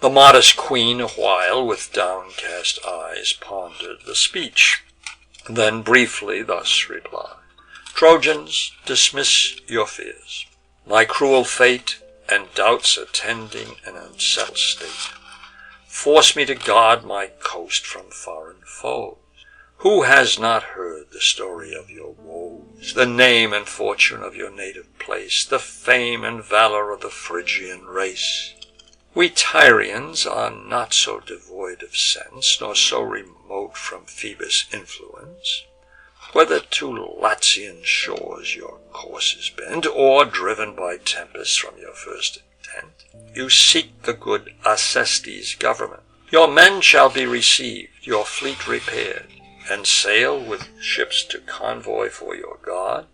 The modest queen awhile with downcast eyes pondered the speech, then briefly thus replied: "Trojans, dismiss your fears. My cruel fate, and doubts attending an unsettled state, force me to guard my coast from foreign foes. Who has not heard the story of your woes, the name and fortune of your native place, the fame and valor of the Phrygian race? We Tyrians are not so devoid of sense, nor so remote from Phoebus' influence. Whether to Latian shores your course is bent, or driven by tempests from your first intent, you seek the good Acestes' government. Your men shall be received, your fleet repaired, and sail with ships to convoy for your god?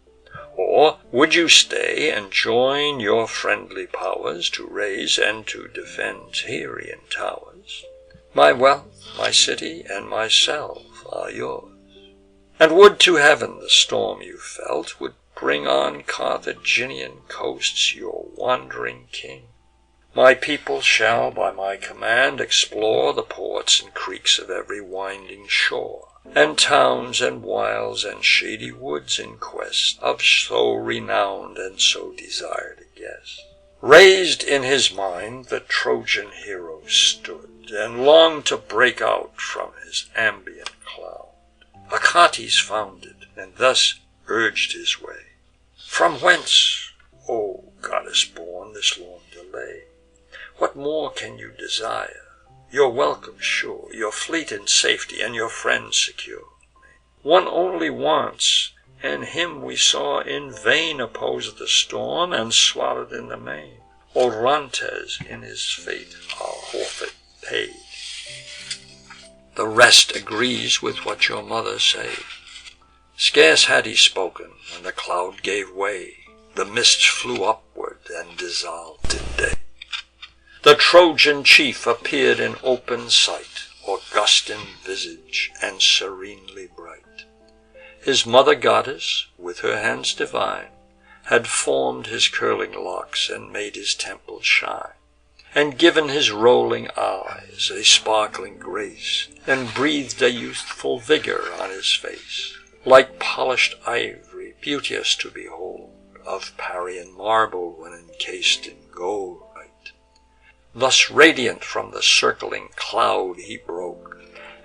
Or would you stay and join your friendly powers to raise and to defend Tyrian towers? My wealth, my city, and myself are yours. And would to heaven the storm you felt would bring on Carthaginian coasts your wandering king. My people shall by my command explore the ports and creeks of every winding shore, and towns and wilds and shady woods in quest of so renowned and so desired a guest. Raised in his mind the Trojan hero stood, and longed to break out from his ambient cloud. Achates founded, and thus urged his way: "From whence, O goddess born, this long delay? What more can you desire? Your welcome sure, your fleet in safety, and your friends secure. One only wants, and him we saw in vain oppose the storm, and swallowed in the main. Orontes in his fate our forfeit paid. The rest agrees with what your mother said." Scarce had he spoken, when the cloud gave way, the mists flew upward, and dissolved in day. The Trojan chief appeared in open sight, august in visage, and serenely bright. His mother goddess, with her hands divine, had formed his curling locks, and made his temples shine, and given his rolling eyes a sparkling grace, and breathed a youthful vigor on his face, like polished ivory, beauteous to behold, of Parian marble when encased in gold. Thus radiant from the circling cloud he broke,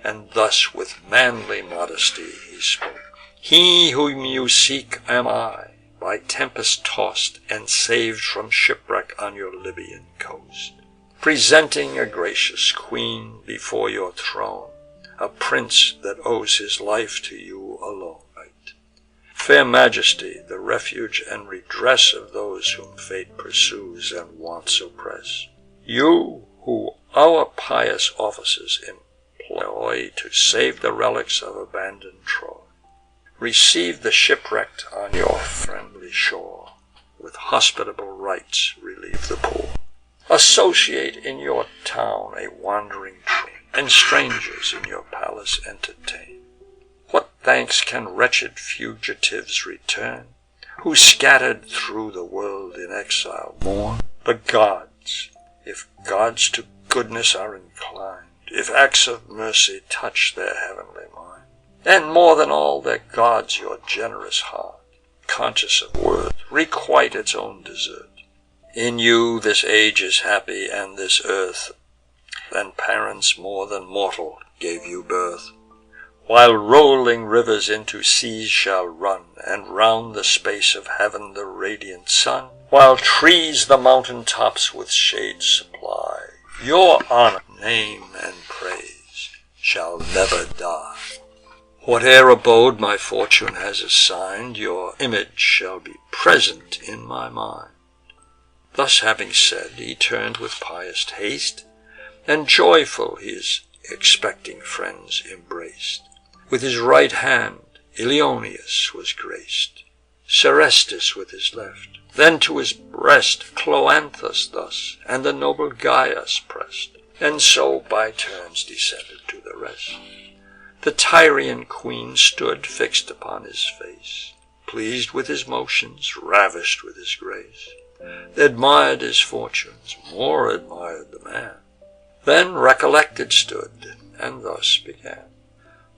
and thus with manly modesty he spoke: "He whom you seek am I, by tempest tossed, and saved from shipwreck on your Libyan coast, presenting a gracious queen before your throne, a prince that owes his life to you alone. Fair majesty, the refuge and redress of those whom fate pursues and wants oppress. You, who our pious offices employ to save the relics of abandoned Troy, receive the shipwrecked on your friendly shore, with hospitable rites relieve the poor. Associate in your town a wandering train, and strangers in your palace entertain. What thanks can wretched fugitives return, who scattered through the world in exile mourn? The gods, if gods to goodness are inclined, if acts of mercy touch their heavenly mind, and more than all their gods your generous heart, conscious of worth, requite its own desert. In you this age is happy, and this earth, and parents more than mortal gave you birth. While rolling rivers into seas shall run, and round the space of heaven the radiant sun, while trees the mountain tops with shade supply, your honor, name, and praise shall never die. Whate'er abode my fortune has assigned, your image shall be present in my mind." Thus having said, he turned with pious haste, and joyful his expecting friends embraced. With his right hand Ilioneus was graced, Serestus with his left, then to his breast Cloanthus thus, and the noble Gyas pressed, and so by turns descended to the rest. The Tyrian queen stood fixed upon his face, pleased with his motions, ravished with his grace, admired his fortunes, more admired the man, Then recollected stood, and thus began.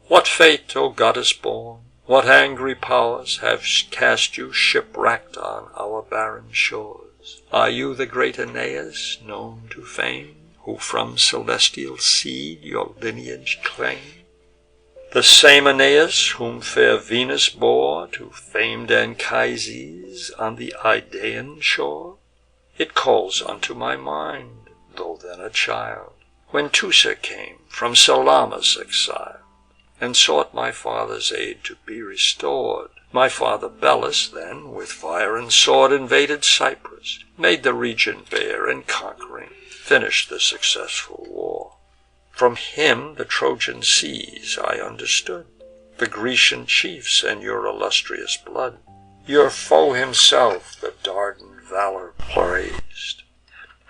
What fate, O goddess born, what angry powers have cast you shipwrecked on our barren shores? Are you the great Aeneas, known to fame, who from celestial seed your lineage claim? The same Aeneas whom fair Venus bore to famed Anchises on the Idaean shore? It calls unto my mind, though then a child, when Teucer came from Salamis exiled, and sought my father's aid to be restored. My father Belus then, with fire and sword, invaded Cyprus, made the region bare, and conquering, finished the successful war. From him the Trojan seas I understood, the Grecian chiefs, and your illustrious blood. Your foe himself the Dardan valor praised,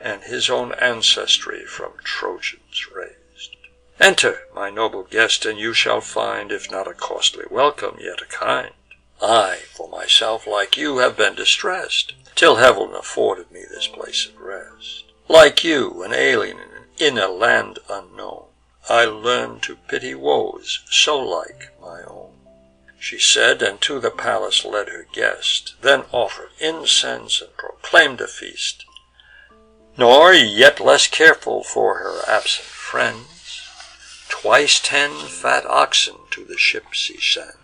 and his own ancestry from Trojans raised. Enter, my noble guest, and you shall find, if not a costly welcome, yet a kind. I, for myself, like you, have been distressed, till heaven afforded me this place of rest. Like you, an alien in a land unknown, I learned to pity woes so like my own. She said, and to the palace led her guest, then offered incense and proclaimed a feast. Nor yet less careful for her absent friends, twice 10 fat oxen to the ship she sends,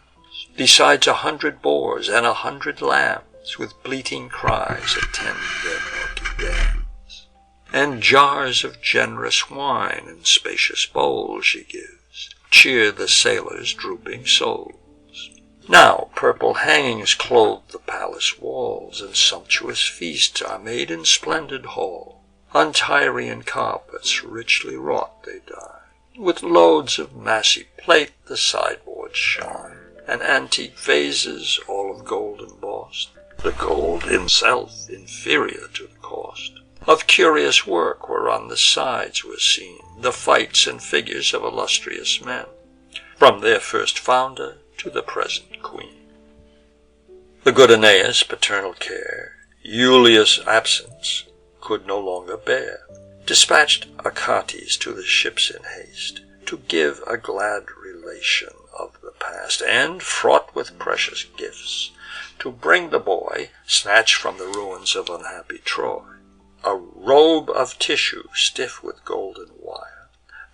besides 100 boars and 100 lambs, with bleating cries attend their milky dams. And jars of generous wine in spacious bowls she gives, cheer the sailors' drooping souls. Now purple hangings clothe the palace walls, and sumptuous feasts are made in splendid hall. On Tyrian carpets richly wrought they dine, with loads of massy plate the sideboards shine, and antique vases all of gold embossed, the gold himself inferior to the cost. Of curious work whereon the sides were seen the fights and figures of illustrious men, from their first founder to the present queen. The good Aeneas' paternal care Iulius' absence could no longer bear, dispatched Achates to the ships in haste, to give a glad relation of the past, and, fraught with precious gifts, to bring the boy, snatched from the ruins of unhappy Troy, a robe of tissue stiff with golden wire,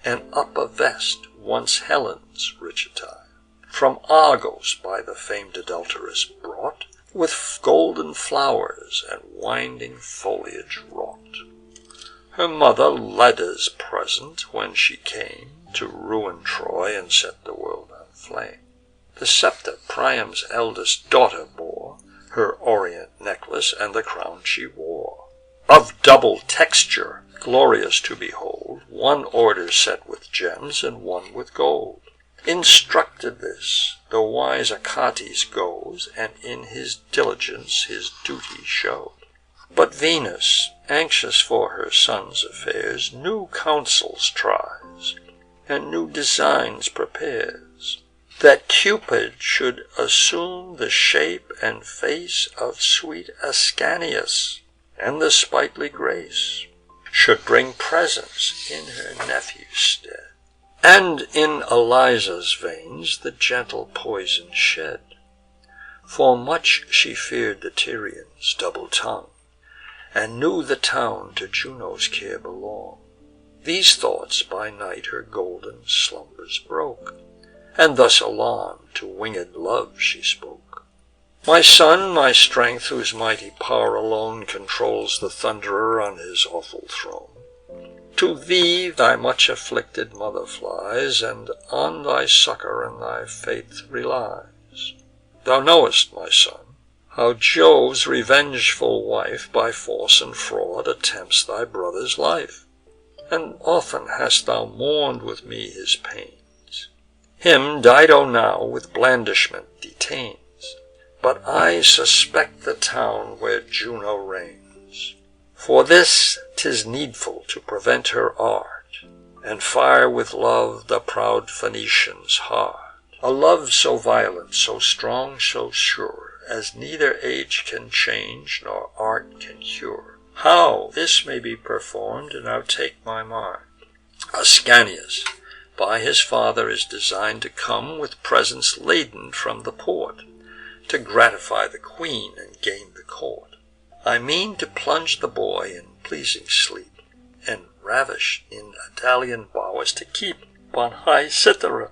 and up a vest once Helen's rich attire, from Argos by the famed adulteress brought, with golden flowers and winding foliage wrought. Her mother Leda's present when she came to ruin Troy and set the world on flame. The scepter Priam's eldest daughter bore, her orient necklace and the crown she wore. Of double texture, glorious to behold, one order set with gems and one with gold. Instructed this, the wise Achates goes, and in his diligence his duty showed. But Venus, anxious for her son's affairs, new counsels tries, and new designs prepares, that Cupid should assume the shape and face of sweet Ascanius, and the sprightly Grace should bring presents in her nephew's stead, and in Eliza's veins the gentle poison shed, for much she feared the Tyrians' double tongue, and knew the town to Juno's care belonged. These thoughts by night her golden slumbers broke, and thus alarmed to winged love she spoke. My son, my strength, whose mighty power alone controls the thunderer on his awful throne, to thee thy much afflicted mother flies, and on thy succor and thy faith relies. Thou knowest, my son, how Jove's revengeful wife by force and fraud attempts thy brother's life, and often hast thou mourned with me his pains. Him Dido now with blandishment detains, but I suspect the town where Juno reigns. For this 'tis needful to prevent her art, and fire with love the proud Phoenician's heart. A love so violent, so strong, so sure, as neither age can change nor art can cure. How this may be performed, now take my mind. Ascanius, by his father, is designed to come with presents laden from the port, to gratify the queen and gain the court. I mean to plunge the boy in pleasing sleep, and ravish in Italian bowers to keep on high Cythera,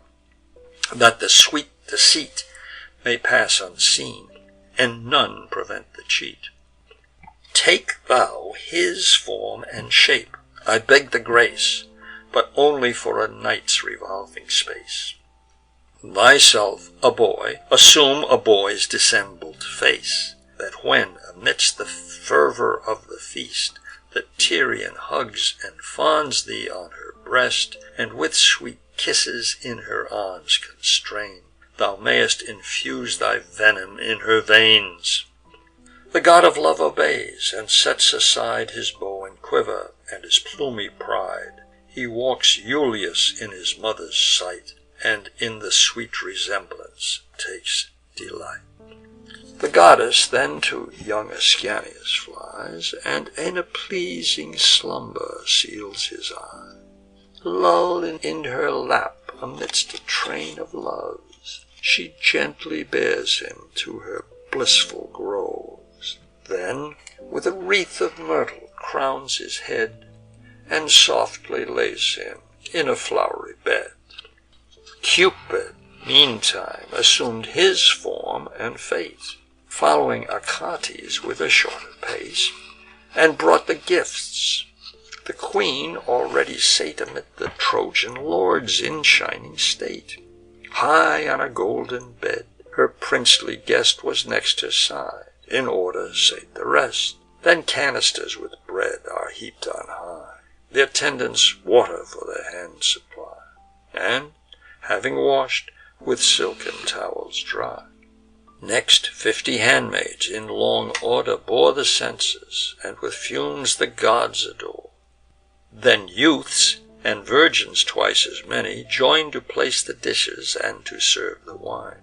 that the sweet deceit may pass unseen, and none prevent the cheat. Take thou his form and shape, I beg the grace, but only for a night's revolving space. Thyself a boy, assume a boy's dissembled face, that when, amidst the fervour of the feast, the Tyrian hugs and fonds thee on her breast, and with sweet kisses in her arms constrain, thou mayest infuse thy venom in her veins. The god of love obeys, and sets aside his bow and quiver, and his plumy pride. He walks Iulus in his mother's sight, and in the sweet resemblance takes delight. The goddess then to young Ascanius flies, and in a pleasing slumber seals his eyes. Lulled in her lap amidst a train of loves, she gently bears him to her blissful groves. Then with a wreath of myrtle crowns his head, and softly lays him in a flowery bed. Cupid, meantime, assumed his form and fate, following Achates with a shorter pace, and brought the gifts. The queen already sate amid the Trojan lords in shining state. High on a golden bed, her princely guest was next her side, in order sate the rest. Then canisters with bread are heaped on high, the attendants water for their hands supply, and, having washed, with silken towels dry. Next 50 handmaids in long order bore the censers, and with fumes the gods adore. Then youths, and virgins twice as many, joined to place the dishes and to serve the wine.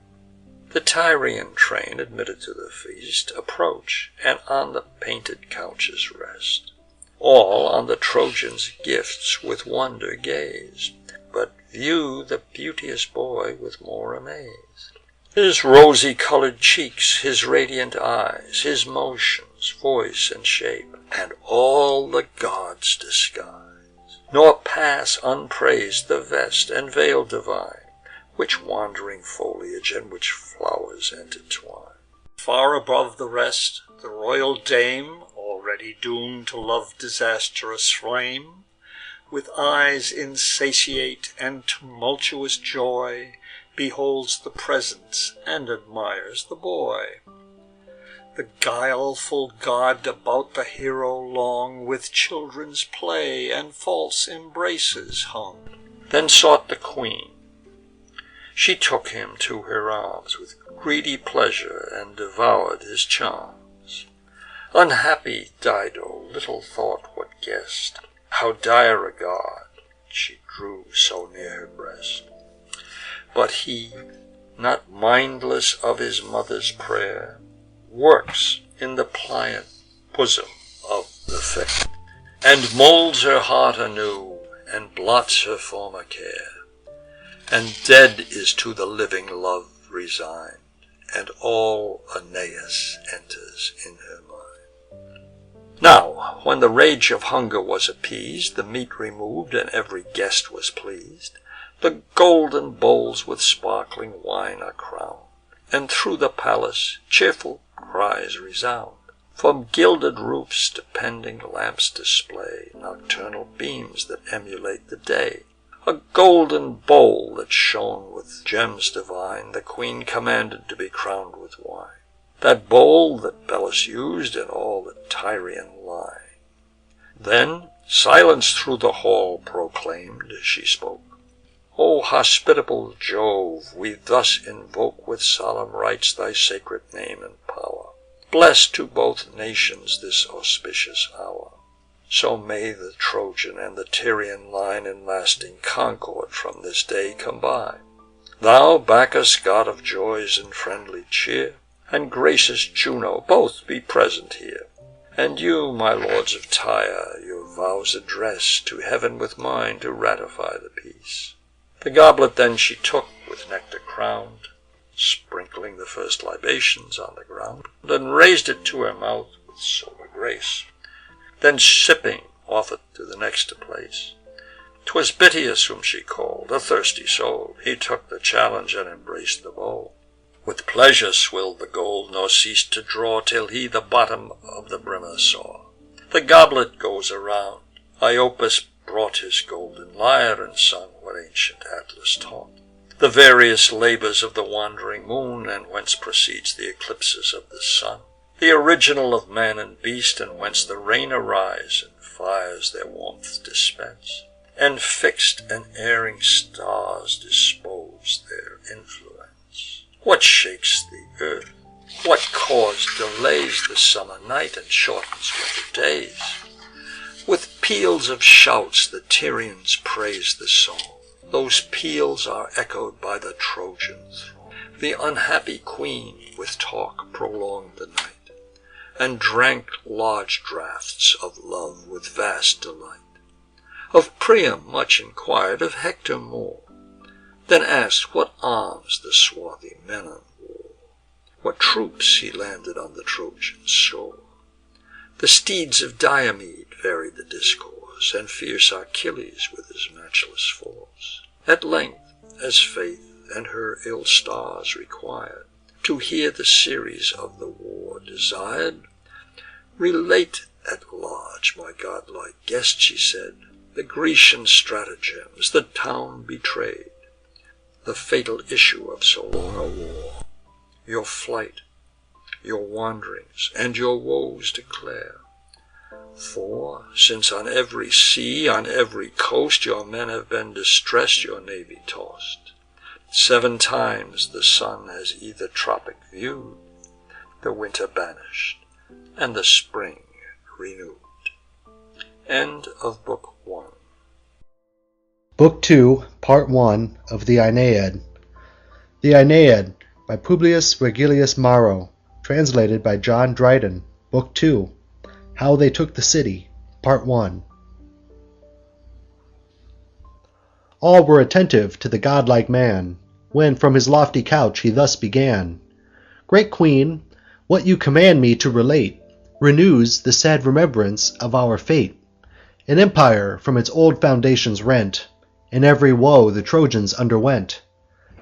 The Tyrian train, admitted to the feast, approach, and on the painted couches rest. All on the Trojans' gifts with wonder gaze, but view the beauteous boy with more amaze. His rosy-colour'd cheeks, his radiant eyes, his motions, voice, and shape, and all the gods disguise, nor pass unpraised the vest and veil divine, which wandering foliage and which flowers intertwine. Far above the rest, the royal dame, already doomed to love's disastrous flame, with eyes insatiate and tumultuous joy, beholds the presents and admires the boy. The guileful god about the hero long with children's play and false embraces hung. Then sought the queen. She took him to her arms with greedy pleasure and devoured his charms. Unhappy Dido little thought what guest, how dire a god she drew so near her breast. But he, not mindless of his mother's prayer, works in the pliant bosom of the fair, and moulds her heart anew, and blots her former care, and dead is to the living love resigned, and all Aeneas enters in her mind. Now, when the rage of hunger was appeased, the meat removed, and every guest was pleased, the golden bowls with sparkling wine are crowned, and through the palace cheerful cries resound. From gilded roofs depending lamps display nocturnal beams that emulate the day. A golden bowl that shone with gems divine the queen commanded to be crowned with wine. That bowl that Belus used in all the Tyrian line. Then silence through the hall proclaimed, she spoke. O hospitable Jove, we thus invoke with solemn rites thy sacred name and power. Bless to both nations this auspicious hour. So may the Trojan and the Tyrian line in lasting concord from this day combine. Thou, Bacchus, god of joys and friendly cheer, and gracious Juno, both be present here, And you, my lords of Tyre, your vows address to heaven with mine to ratify the peace. The goblet then she took, with nectar crowned, sprinkling the first libations on the ground, and raised it to her mouth with sober grace. Then sipping, offered to the next to place. 'Twas Bitias whom she called, a thirsty soul. He took the challenge and embraced the bowl. With pleasure swilled the gold, nor ceased to draw, till he the bottom of the brimmer saw. The goblet goes around. Iopus brought his golden lyre, and sung what ancient Atlas taught. The various labours of the wandering moon, and whence proceeds the eclipses of the sun. The original of man and beast, and whence the rain arise, and fires their warmth dispense. And fixed and erring stars dispose their influence. What shakes the earth? What cause delays the summer night, and shortens winter days? With peals of shouts the Tyrians praise the song. Those peals are echoed by the Trojan throng. The unhappy queen with talk prolonged the night, and drank large draughts of love with vast delight. Of Priam much inquired, of Hector more, then asked what arms the swarthy Menon wore, what troops he landed on the Trojan shore. The steeds of Diomed varied the discourse, and fierce Achilles with his matchless force. At length, as fate and her ill stars required, to hear the series of the war desired, relate at large, my godlike guest, she said, the Grecian stratagems the town betrayed, the fatal issue of so long a war. Your flight, your wanderings, and your woes declare. For, since on every sea, on every coast, your men have been distressed, your navy tossed, 7 times the sun has either tropic viewed, the winter banished, and the spring renewed. End of Book 1. Book 2, Part 1 of the Aeneid. The Aeneid, by Publius Virgilius Maro, translated by John Dryden. Book 2, How They Took the City, Part 1. All were attentive to the godlike man, when from his lofty couch he thus began. Great Queen, what you command me to relate renews the sad remembrance of our fate. An empire from its old foundations rent, and every woe the Trojans underwent.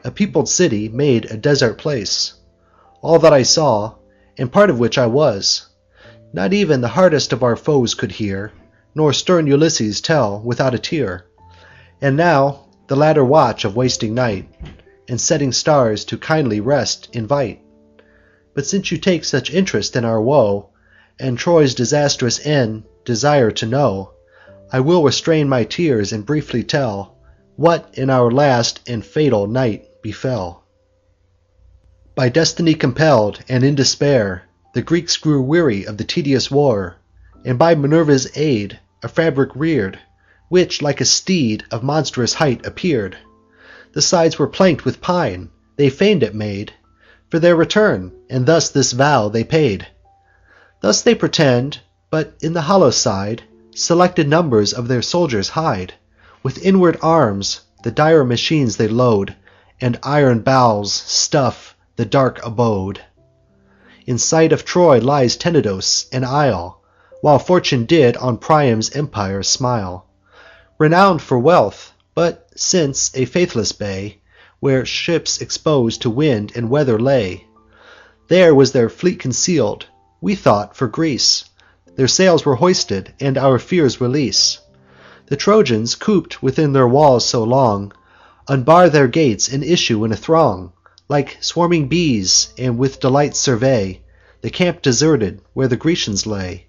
A peopled city made a desert place. All that I saw, and part of which I was, not even the hardest of our foes could hear, nor stern Ulysses tell without a tear. And now the latter watch of wasting night, and setting stars to kindly rest invite. But since you take such interest in our woe, and Troy's disastrous end desire to know, I will restrain my tears and briefly tell what in our last and fatal night befell. By destiny compelled, and in despair, the Greeks grew weary of the tedious war, and by Minerva's aid a fabric rear'd, which like a steed of monstrous height appear'd. The sides were planked with pine, they feign'd it made for their return, and thus this vow they paid. Thus they pretend, but in the hollow side selected numbers of their soldiers hide. With inward arms the dire machines they load, and iron bowels stuff the dark abode. In sight of Troy lies Tenedos, an isle, while fortune did on Priam's empire smile. Renowned for wealth, but since a faithless bay, where ships exposed to wind and weather lay. There was their fleet concealed, we thought, for Greece. Their sails were hoisted, and our fears release. The Trojans, coop'd within their walls so long, unbar their gates and issue in a throng, like swarming bees, and with delight survey the camp deserted where the Grecians lay.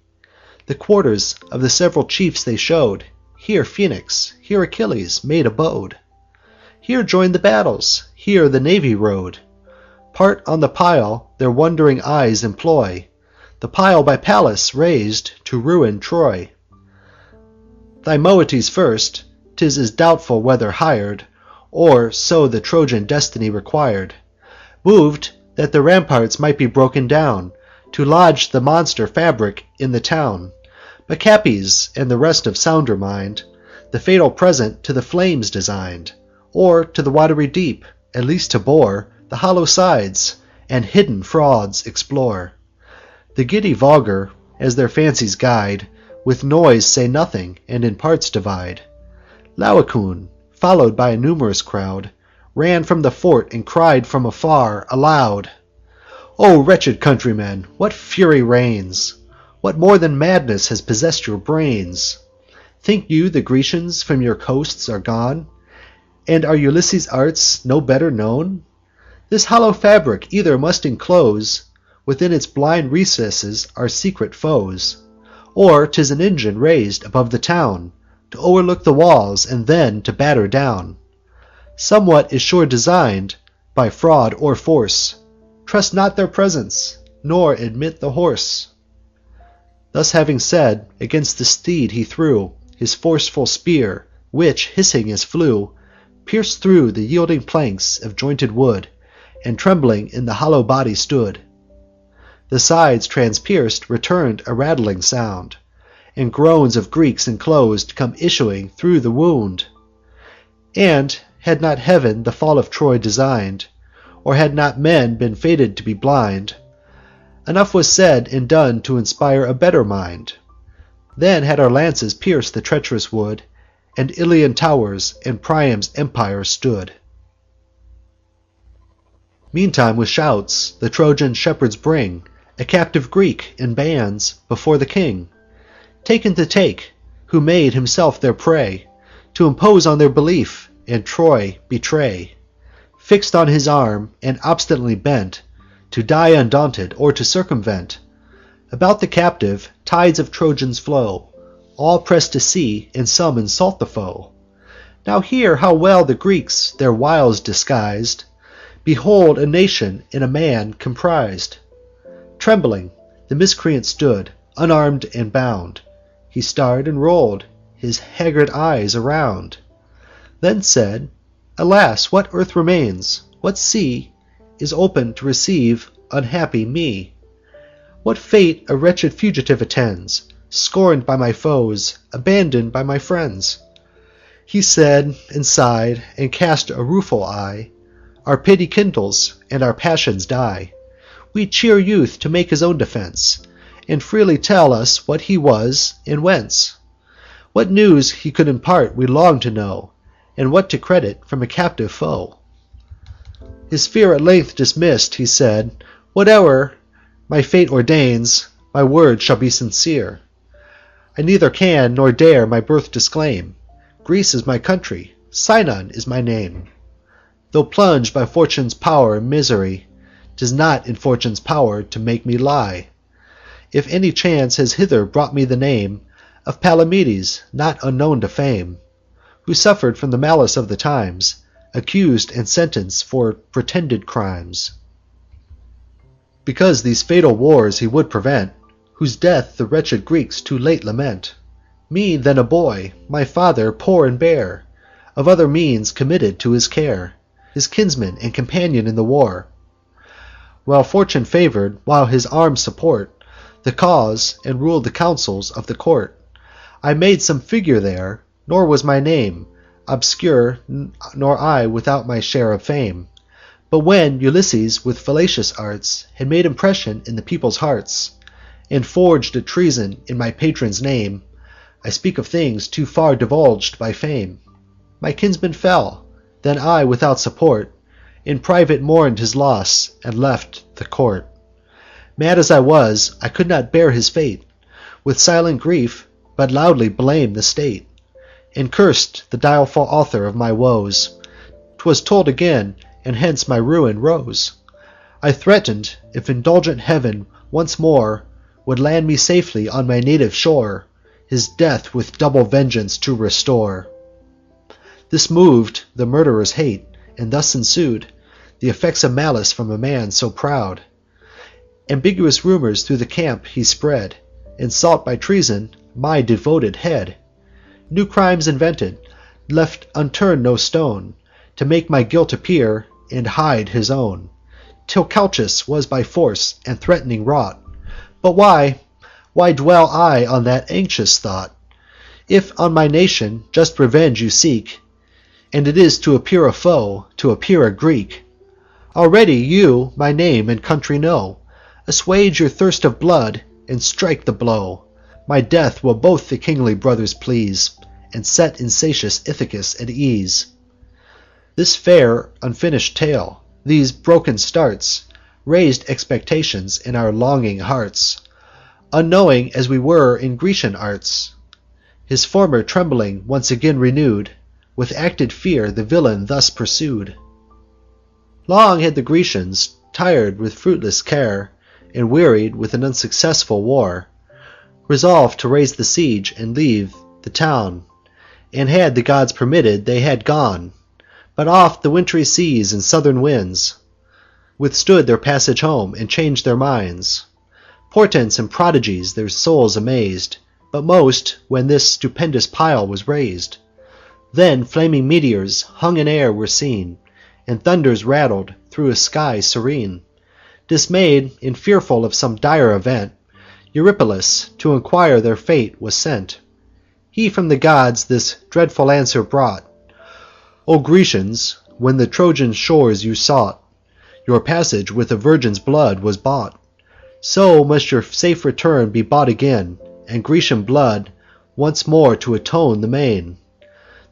The quarters of the several chiefs they showed. Here Phoenix, here Achilles made abode. Here join'd the battles, here the navy rode. Part on the pile their wondering eyes employ, the pile by Pallas raised to ruin Troy. Thymoetes first, 'tis as doubtful whether hir'd, or so the Trojan destiny required, moved that the ramparts might be broken down, to lodge the monster fabric in the town. But Capys and the rest of sounder mind the fatal present to the flames designed, or to the watery deep, at least to bore the hollow sides, and hidden frauds explore. The giddy vulgar, as their fancies guide, with noise say nothing, and in parts divide. Laocoon, followed by a numerous crowd, ran from the fort and cried from afar aloud, "O wretched countrymen, what fury reigns? What more than madness has possessed your brains? Think you the Grecians from your coasts are gone? And are Ulysses' arts no better known? This hollow fabric either must enclose within its blind recesses our secret foes, or 'tis an engine raised above the town, to o'erlook the walls, and then to batter down. Somewhat is sure designed, by fraud or force. Trust not their presence, nor admit the horse." Thus having said, against the steed he threw his forceful spear, which, hissing as flew, pierced through the yielding planks of jointed wood, and trembling in the hollow body stood. The sides transpierced returned a rattling sound, and groans of Greeks enclosed come issuing through the wound. And had not heav'n the fall of Troy designed, or had not men been fated to be blind, enough was said and done to inspire a better mind. Then had our lances pierced the treach'rous wood, and Ilian towers and Priam's empire stood. Meantime with shouts the Trojan shepherds bring a captive Greek in bands before the king, taken to take, who made himself their prey, to impose on their belief, and Troy betray. Fixed on his arm, and obstinately bent to die undaunted, or to circumvent. About the captive tides of Trojans flow, all press to see, and some insult the foe. Now hear how well the Greeks their wiles disguised. Behold a nation in a man comprised. Trembling, the miscreant stood, unarmed and bound. He star'd and roll'd his haggard eyes around, then said, "Alas, what earth remains? What sea is open to receive unhappy me? What fate a wretched fugitive attends, scorn'd by my foes, abandoned by my friends?" He said, and sighed, and cast a rueful eye. Our pity kindles, and our passions die. We cheer youth to make his own defence, and freely tell us what he was, and whence. What news he could impart we long to know, and what to credit from a captive foe. His fear at length dismissed, he said, "Whate'er my fate ordains, my words shall be sincere. I neither can nor dare my birth disclaim. Greece is my country, Sinon is my name. Though plunged by fortune's power in misery, 'tis not in fortune's power to make me lie. If any chance has hither brought me the name of Palamedes, not unknown to fame, who suffered from the malice of the times, accused and sentenced for pretended crimes, because these fatal wars he would prevent, whose death the wretched Greeks too late lament. Me then a boy, my father poor and bare, of other means committed to his care, his kinsman and companion in the war. While fortune favour'd, while his arms support the cause, and ruled the councils of the court, I made some figure there, nor was my name obscure, nor I without my share of fame. But when Ulysses with fallacious arts had made impression in the people's hearts, and forged a treason in my patron's name, I speak of things too far divulged by fame, my kinsman fell. Then I, without support, in private mourned his loss, and left the court. Mad as I was, I could not bear his fate with silent grief, but loudly blamed the state, and cursed the direful author of my woes. 'Twas told again, and hence my ruin rose. I threatened, if indulgent heav'n once more would land me safely on my native shore, his death with double vengeance to restore. This moved the murderer's hate, and thus ensued the effects of malice from a man so proud. Ambiguous rumours through the camp he spread, and sought by treason my devoted head. New crimes invented, left unturned no stone, to make my guilt appear, and hide his own, till Calchas was by force and threat'ning wrought, But why dwell I on that anxious thought? If on my nation just revenge you seek, and it is to appear a foe, to appear a Greek, already you my name and country know. Assuage your thirst of blood, and strike the blow. My death will both the kingly brothers please, and set insatiate Ithacus at ease. This fair unfinished tale, these broken starts, raised expectations in our longing hearts, unknowing as we were in Grecian arts. His former trembling once again renew'd, with acted fear the villain thus pursued. Long had the Grecians, tir'd with fruitless care, and wearied with an unsuccessful war, resolved to raise the siege and leave the town, and had the gods permitted, they had gone. But oft the wintry seas and southern winds withstood their passage home, and changed their minds. Portents and prodigies their souls amazed, but most when this stupendous pile was raised. Then flaming meteors hung in air were seen, and thunders rattled through a sky serene. Dismay'd and fearful of some dire event, Eurypylus to enquire their fate was sent. He from the gods this dreadful answer brought: "O Grecians, when the Trojan shores you sought, your passage with a virgin's blood was bought. So must your safe return be bought again, and Grecian blood once more to atone the main."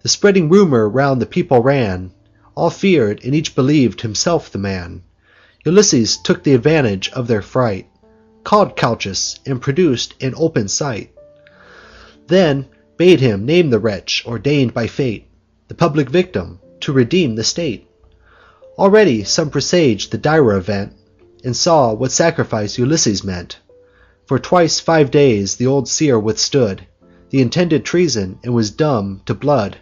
The spreading rumour round the people ran, all fear'd, and each believ'd himself the man. Ulysses took the advantage of their fright, called Calchas, and produced in open sight. Then bade him name the wretch ordained by fate, the public victim, to redeem the state. Already some presaged the dire event, and saw what sacrifice Ulysses meant. For twice 5 days the old seer withstood the intended treason, and was dumb to blood,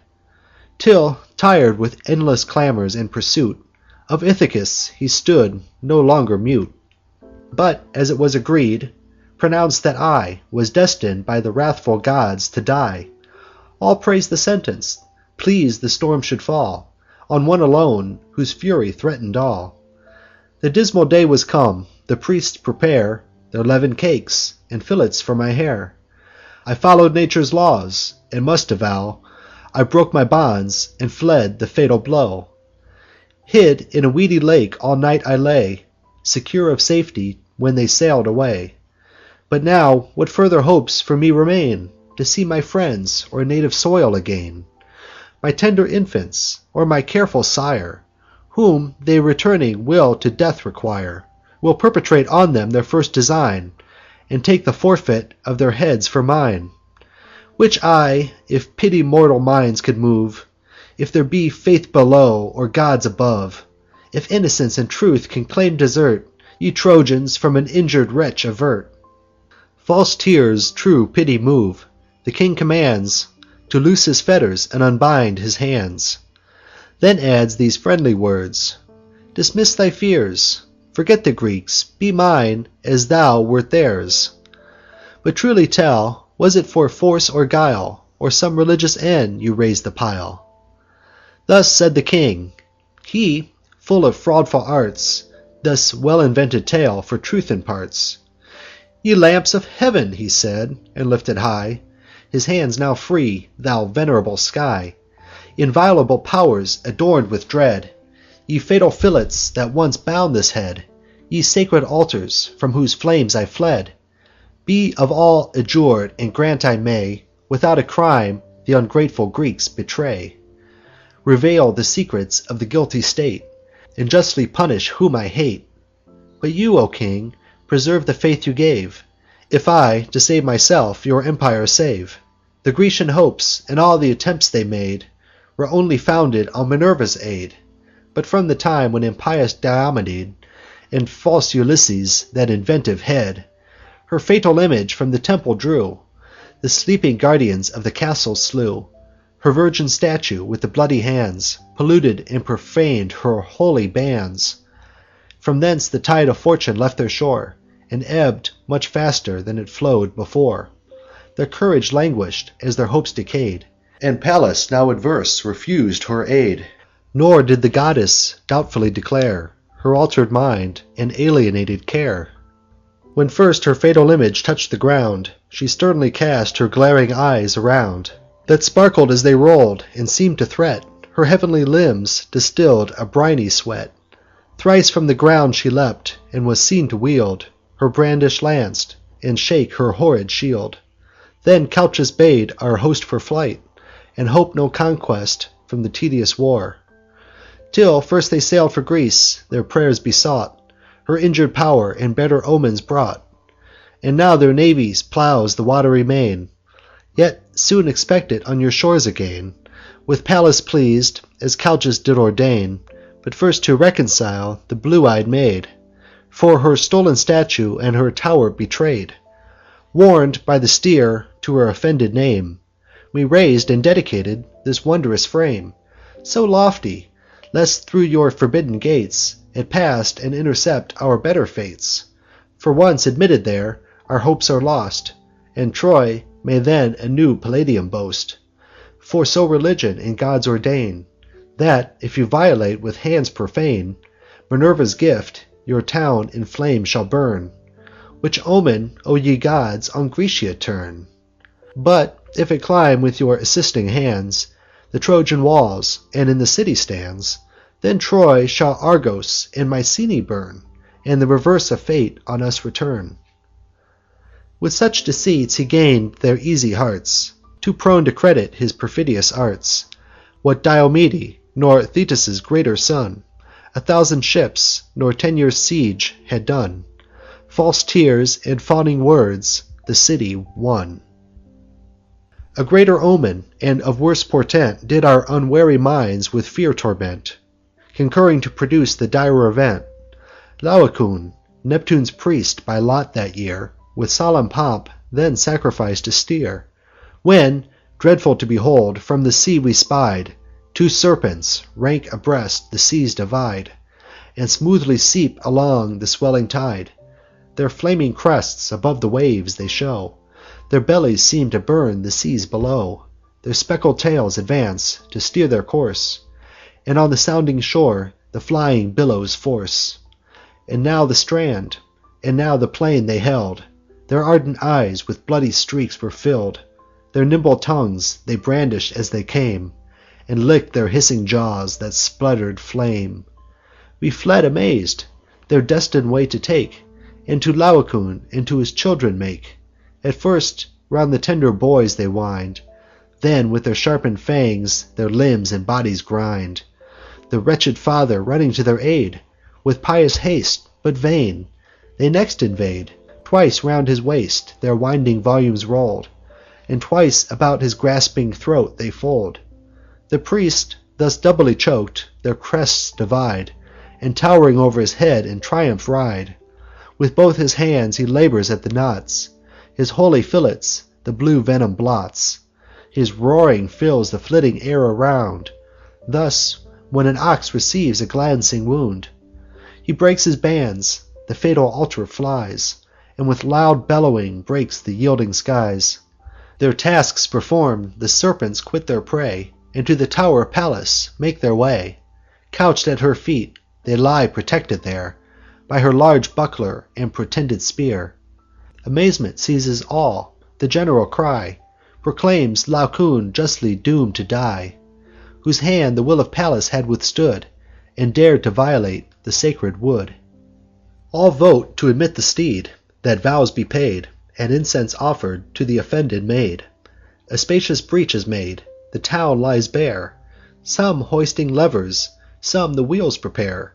till, tir'd with endless clamours and pursuit of Ithacus, he stood no longer mute, but, as it was agreed, pronounced that I was destined by the wrathful gods to die. All praised the sentence, pleased the storm should fall on one alone, whose fury threatened all. The dismal day was come, the priests prepare their leaven'd cakes, and fillets for my hair. I followed nature's laws, and must avow I broke my bonds, and fled the fatal blow. Hid in a weedy lake all night I lay, secure of safety when they sailed away. But now what further hopes for me remain? To see my friends, or native soil again? My tender infants, or my careful sire, whom they returning will to death require, will perpetrate on them their first design, and take the forfeit of their heads for mine. Which I, if pity mortal minds could move, if there be faith below, or gods above, if innocence and truth can claim desert, ye Trojans from an injur'd wretch avert. False tears true pity move, the king commands to loose his fetters and unbind his hands. Then adds these friendly words: "Dismiss thy fears, forget the Greeks, be mine as thou wert theirs. But truly tell, was it for force or guile, or some religious end, you raised the pile?" Thus said the king. He, full of fraudful arts, this well-invented tale for truth imparts. "Ye lamps of heaven," he said, and lifted high his hands now free, "thou venerable sky, inviolable powers adorned with dread, ye fatal fillets that once bound this head, ye sacred altars from whose flames I fled, be of all adjur'd, and grant I may without a crime th' ungrateful Greeks betray, reveal the secrets of the guilty state, and justly punish whom I hate. But you, O king, preserve the faith you gave, if I, to save myself, your empire save. The Grecian hopes, and all the attempts they made, were only founded on Minerva's aid. But from the time when impious Diomed, and false Ulysses, that inventive head, her fatal image from the temple drew, the sleeping guardians of the castle slew, her virgin statue with the bloody hands polluted and profaned her holy bands. From thence the tide of fortune left their shore, and ebb'd much faster than it flow'd before. Their courage languished as their hopes decay'd, and Pallas, now adverse, refused her aid. Nor did the goddess doubtfully declare her alter'd mind and alienated care. When first her fatal image touch'd the ground, she sternly cast her glaring eyes around, that sparkled as they roll'd, and seem'd to threat. Her heav'nly limbs distill'd a briny sweat. Thrice from the ground she leapt, and was seen to wield her brandish'd lance, and shake her horrid shield. Then Calchas bade our host for flight, and hope no conquest from the tedious war. Till first they sail'd for Greece, their prayers besought her injur'd pow'r, and better omens brought. And now their navy plows the watery main, yet soon expect it on your shores again. With Pallas pleas'd, as Calchas did ordain, but first to reconcile the blue-eyed maid, for her stolen statue and her tow'r betray'd. Warn'd by the steer to her offended name, we rais'd and dedicated this wondrous frame, so lofty, lest thro' your forbidden gates it pass and intercept our better fates. For once admitted there, our hopes are lost, and Troy may then a new Palladium boast. For so religion and gods ordain, that, if you violate with hands profane Minerva's gift, your town in flames shall burn. Which omen, O ye gods, on Grecia turn. But, if it climb with your assisting hands the Trojan walls, and in the city stands, then Troy shall Argos and Mycenae burn, and the reverse of fate on us return. With such deceits he gain'd their easy hearts, too prone to credit his perfidious arts. What Diomede, nor Thetis' greater son, 1,000 ships, nor 10 years' siege had done. False tears and fawning words the city won. A greater omen, and of worse portent, did our unwary minds with fear torment, concurring to produce the dire event. Laocoon, Neptune's priest by lot that year, with solemn pomp then sacrificed a steer. When, dreadful to behold, from the sea we spied 2 serpents, rank abreast, the seas divide, and smoothly seep along the swelling tide. Their flaming crests above the waves they show, their bellies seem to burn the seas below. Their speckled tails advance to steer their course, and on the sounding shore the flying billows force. And now the strand, and now the plain they held, their ardent eyes with bloody streaks were filled. Their nimble tongues they brandished as they came, and licked their hissing jaws that spluttered flame. We fled amazed, their destined way to take, and to Laocoon and to his children make. At first round the tender boys they wind, then with their sharpened fangs their limbs and bodies grind. The wretched father running to their aid, with pious haste, but vain, they next invade. Twice round his waist their winding volumes roll'd, and twice about his grasping throat they fold. The priest, thus doubly choked, their crests divide, and tow'ring over his head in triumph ride. With both his hands he labours at the knots, his holy fillets the blue venom blots. His roaring fills the flitting air around. Thus, when an ox receives a glancing wound, he breaks his bands, the fatal altar flies, and with loud bellowing breaks the yielding skies. Their tasks perform'd, the serpents quit their prey, and to the tow'r Pallas make their way. Couch'd at her feet, they lie protected there by her large buckler and pretended spear. Amazement seizes all, the general cry proclaims Laocoon justly doom'd to die, whose hand the will of Pallas had withstood, and dared to violate the sacred wood. All vote to admit the steed, that vows be paid, and incense offered to the offended maid. A spacious breach is made, the town lies bare, some hoisting levers, some the wheels prepare,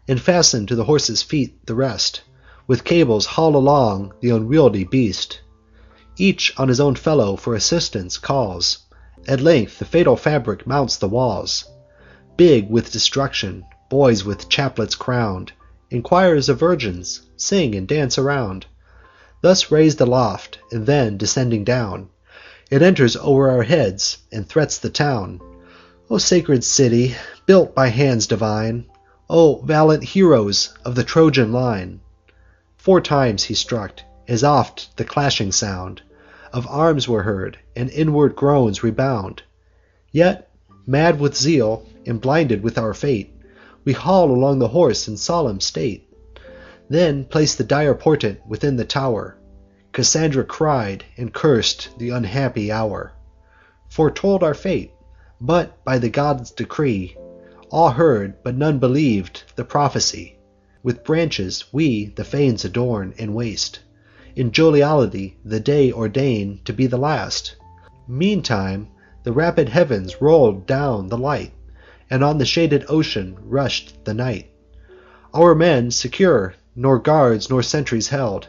and fasten to the horses' feet the rest, with cables haul along the unwieldy beast. Each on his own fellow for assistance calls. At length the fatal fabric mounts the walls. Big with destruction, boys with chaplets crown'd, and choirs of virgins sing and dance around. Thus raised aloft, and then descending down, it enters o'er our heads, and threats the town. O sacred city, built by hands divine! O valiant heroes of the Trojan line! 4 times he struck, as oft the clashing sound of arms were heard, and inward groans rebound. Yet, mad with zeal, and blinded with our fate, we haul along the horse in solemn state. Then placed the dire portent within the tower. Cassandra cried, and cursed the unhappy hour. Foretold our fate, but by the gods' decree all heard, but none believed the prophecy. With branches we the fanes adorn and waste, in joviality the day ordained to be the last. Meantime the rapid heavens rolled down the light, and on the shaded ocean rushed the night. Our men secure, nor guards nor sentries held,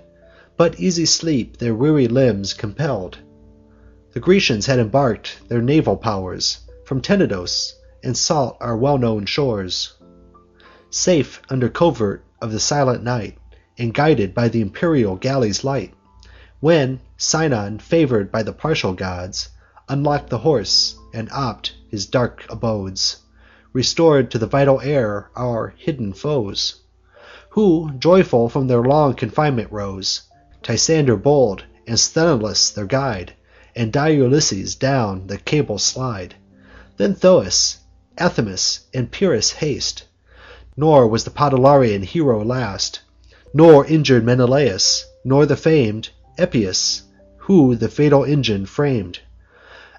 but easy sleep their weary limbs compelled. The Grecians had embarked their naval powers from Tenedos, and sought our well-known shores. Safe under covert of the silent night, and guided by the imperial galley's light, when Sinon, favoured by the partial gods, unlocked the horse, and Opt his dark abodes, restored to the vital air our hidden foes, who joyful from their long confinement rose, Tysander bold, and Sthenelus their guide, and dire Ulysses down the cable slide. Then Thoas, Athamas, and Pyrrhus haste, nor was the Podalirian hero last, nor injured Menelaus, nor the famed Epeus, who the fatal engine framed.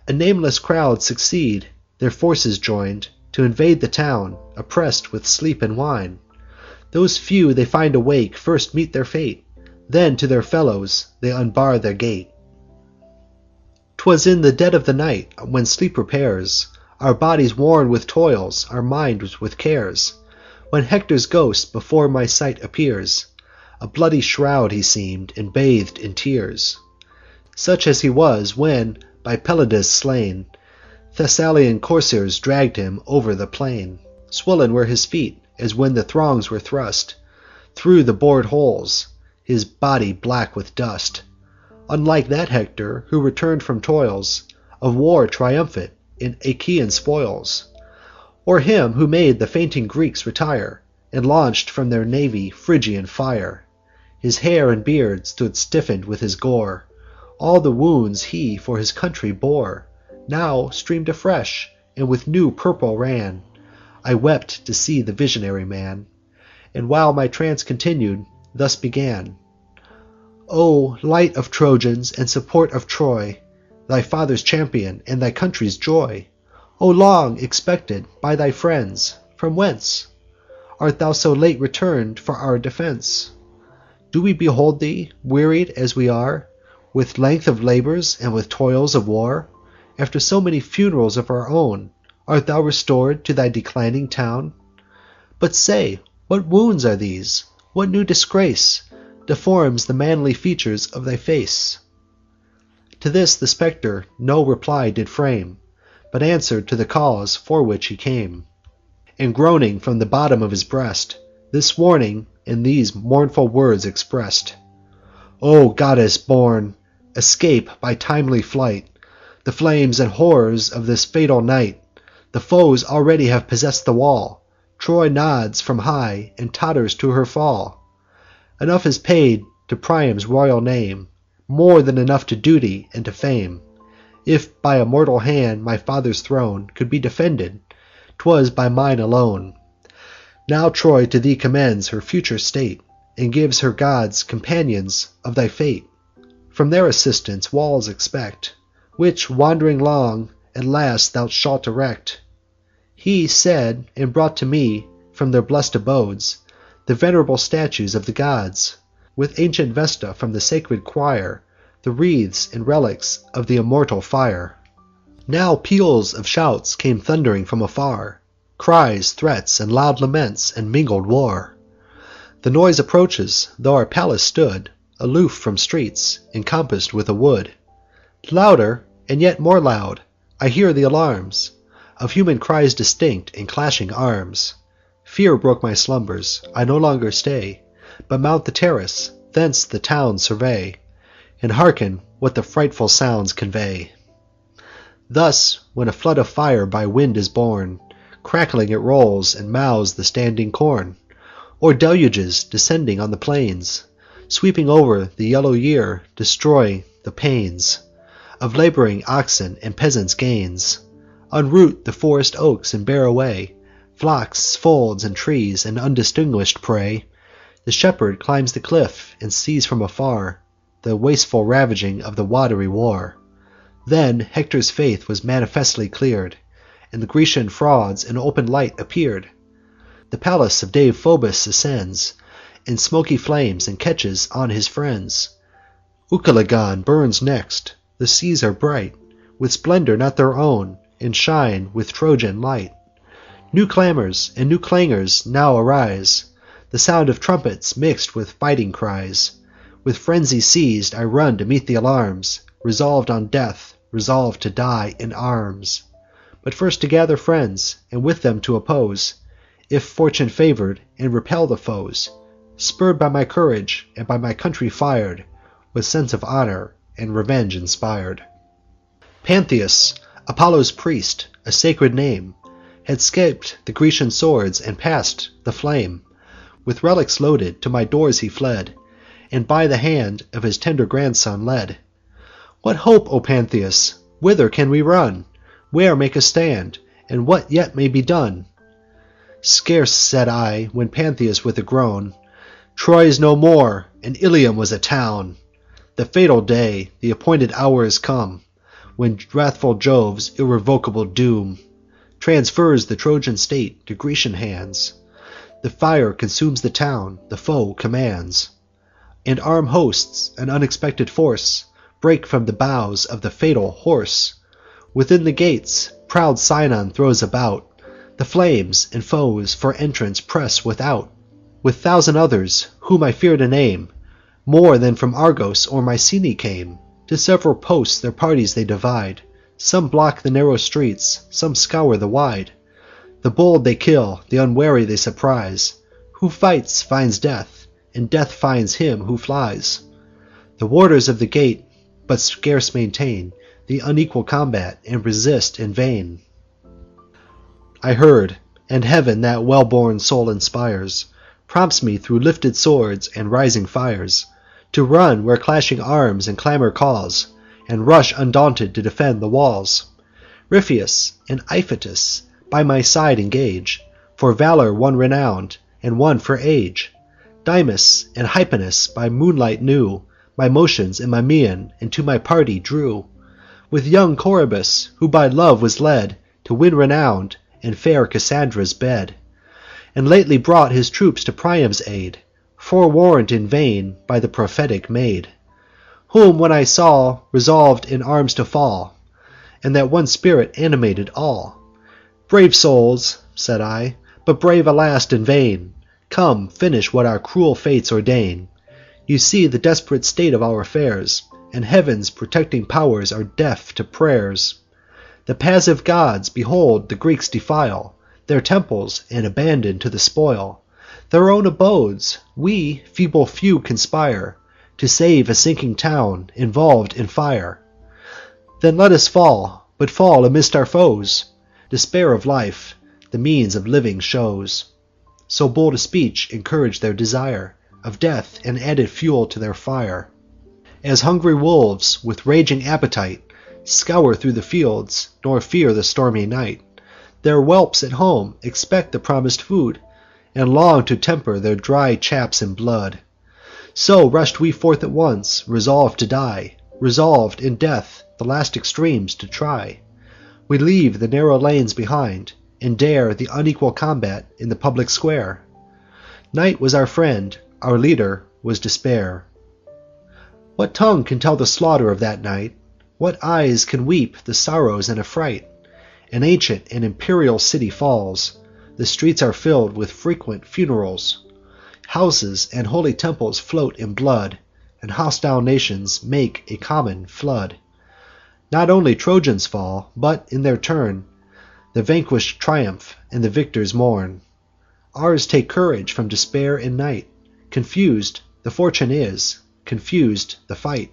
A nameless crowd succeed, their forces joined, to invade the town, oppressed with sleep and wine. Those few they find awake first meet their fate, then to their fellows they unbar their gate. 'Twas in the dead of the night, when sleep repairs our bodies worn with toils, our minds with cares, when Hector's ghost before my sight appears. A bloody shroud he seemed, and bathed in tears, such as he was when, by Pelides slain, Thessalian coursers dragged him over the plain. Swollen were his feet, as when the thongs were thrust through the bored holes, his body black with dust. Unlike that Hector who returned from toils of war triumphant in Achaean spoils, or him who made the fainting Greeks retire, and launched from their navy Phrygian fire. His hair and beard stood stiffened with his gore, all the wounds he for his country bore now streamed afresh, and with new purple ran. I wept to see the visionary man, and while my trance continued, thus began: O light of Trojans, and support of Troy, thy father's champion, and thy country's joy! O long expected by thy friends, from whence art thou so late returned for our defence? Do we behold thee, wearied as we are, with length of labours and with toils of war? After so many funerals of our own, art thou restored to thy declining town? But say, what wounds are these? What new disgrace deforms the manly features of thy face? To this the spectre no reply did frame, but answered to the cause for which he came, and groaning from the bottom of his breast, this warning in these mournful words expressed: O goddess born, escape by timely flight the flames and horrors of this fatal night. The foes already have possessed the wall, Troy nods from high, and totters to her fall. Enough is paid to Priam's royal name, more than enough to duty and to fame. If by a mortal hand my father's throne could be defended, 'twas by mine alone. Now Troy to thee commends her future state, and gives her gods companions of thy fate. From their assistance walls expect, which, wandering long, at last thou shalt erect. He said, and brought to me, from their blest abodes, the venerable statues of the gods, with ancient Vesta from the sacred choir, the wreaths and relics of the immortal fire. Now peals of shouts came thundering from afar, cries, threats, and loud laments, and mingled war. The noise approaches, though our palace stood aloof from streets, encompassed with a wood. Louder, and yet more loud, I hear the alarms of human cries distinct, and clashing arms. Fear broke my slumbers; I no longer stay, but mount the terrace, thence the town survey, and hearken what the frightful sounds convey. Thus, when a flood of fire by wind is borne, crackling it rolls, and mows the standing corn; or deluges, descending on the plains, sweeping over the yellow year, destroy the pains of labouring oxen and peasants' gains, unroot the forest oaks, and bear away flocks, folds, and trees, and undistinguish'd prey, The shepherd climbs the cliff, and sees from afar the wasteful ravaging of the watery war. Then Hector's faith was manifestly clear'd, and the Grecian frauds in open light appear'd. The palace of Deiphobus ascends in smoky flames, and catches on his friends. Ucalegon burns next. The seas are bright with splendor not their own, and shine with Trojan light. New clamors and new clangors now arise, the sound of trumpets mixed with fighting cries. With frenzy seized, I run to meet the alarms, resolved on death, resolved to die in arms. But first to gather friends, and with them to oppose, if fortune favour'd, and repel the foes. Spurr'd by my courage, and by my country fired with sense of honour and revenge inspired. Pantheus, Apollo's priest, a sacred name, had 'scaped the Grecian swords, and pass'd the flame. With relics loaded, to my doors he fled, and by the hand of his tender grandson led. What hope, O Pantheus? Whither can we run? Where make a stand? And what yet may be done? Scarce, said I, when Pantheus with a groan, Troy's no more, and Ilium was a town. The fatal day, the appointed hour is come, when wrathful Jove's irrevocable doom transfers the Trojan state to Grecian hands. The fire consumes the town, the foe commands, and armed hosts, an unexpected force, break from the bows of the fatal horse. Within the gates proud Sinon throws about the flames, and foes for entrance press without. With thousand others, whom I fear to name, more than from Argos or Mycenae came, to several posts their parties they divide. Some block the narrow streets, some scour the wide. The bold they kill, the unwary they surprise. Who fights finds death, and death finds him who flies. The warders of the gate but scarce maintain the unequal combat, and resist in vain. I heard, and heav'n that well-born soul inspires, prompts me thro' lifted swords and rising fires, to run where clashing arms and clamour calls, and rush undaunted to defend the walls. Ripheus and Iphitus by my side engage, for valour one renown'd, and one for age. Dymas and Hypanis by moonlight knew my motions and my mien, and to my party drew. With young Corybus, who by love was led to win renown, and fair Cassandra's bed, and lately brought his troops to Priam's aid, forewarn'd in vain by the prophetic maid, whom when I saw resolv'd in arms to fall, and that one spirit animated all. Brave souls, said I, but brave alas in vain. Come, finish what our cruel fates ordain. You see the desperate state of our affairs, and heaven's protecting powers are deaf to prayers. The passive gods, behold, the Greeks defile their temples, and abandon to the spoil their own abodes. We, feeble few, conspire to save a sinking town involved in fire. Then let us fall, but fall amidst our foes. Despair of life the means of living shows. So bold a speech encouraged their desire of death, and added fuel to their fire. As hungry wolves with raging appetite scour through the fields, nor fear the stormy night, their whelps at home expect the promised food, and long to temper their dry chaps in blood. So rush'd we forth at once, resolv'd to die, resolv'd in death the last extremes to try. We leave the narrow lanes behind, and dare the unequal combat in the public square. Night was our friend, our leader was despair. What tongue can tell the slaughter of that night? What eyes can weep the sorrows and affright? An ancient and imperial city falls. The streets are filled with frequent funerals. Houses and holy temples float in blood, and hostile nations make a common flood. Not only Trojans fall, but, in their turn, the vanquished triumph, and the victors mourn. Ours take courage from despair and night. Confused the fortune is, confused the fight.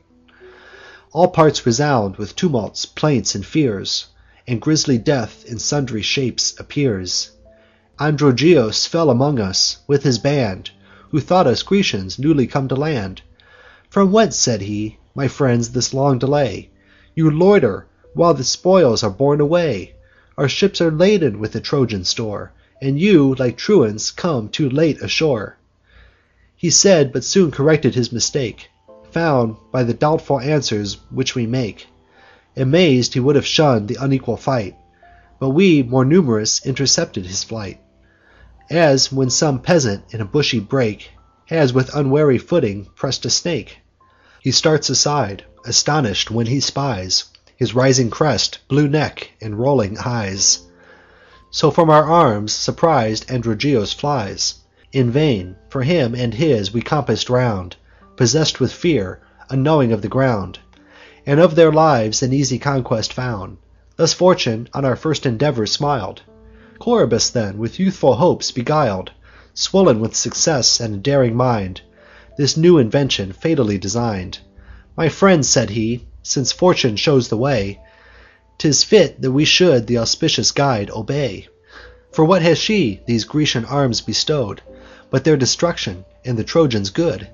All parts resound with tumults, plaints, and fears, and grisly death in sundry shapes appears. Androgeos fell among us with his band, who thought us Grecians newly come to land. From whence, said he, my friends, this long delay? You loiter while the spoils are borne away. Our ships are laden with the Trojan store, and you, like truants, come too late ashore. He said, but soon corrected his mistake, found by the doubtful answers which we make. Amazed, he would have shunned the unequal fight, but we, more numerous, intercepted his flight. As when some peasant in a bushy brake has with unwary footing pressed a snake, he starts aside, astonished when he spies his rising crest, blue neck, and rolling eyes. So from our arms surprised Androgeos flies. In vain, for him and his we compassed round, possessed with fear, unknowing of the ground, and of their lives an easy conquest found. Thus fortune on our first endeavour smiled. Coroebus then, with youthful hopes beguiled, swollen with success and a daring mind, this new invention fatally designed. My friends, said he, since fortune shows the way, 'tis fit that we should the auspicious guide obey. For what has she these Grecian arms bestowed, but their destruction and the Trojans' good?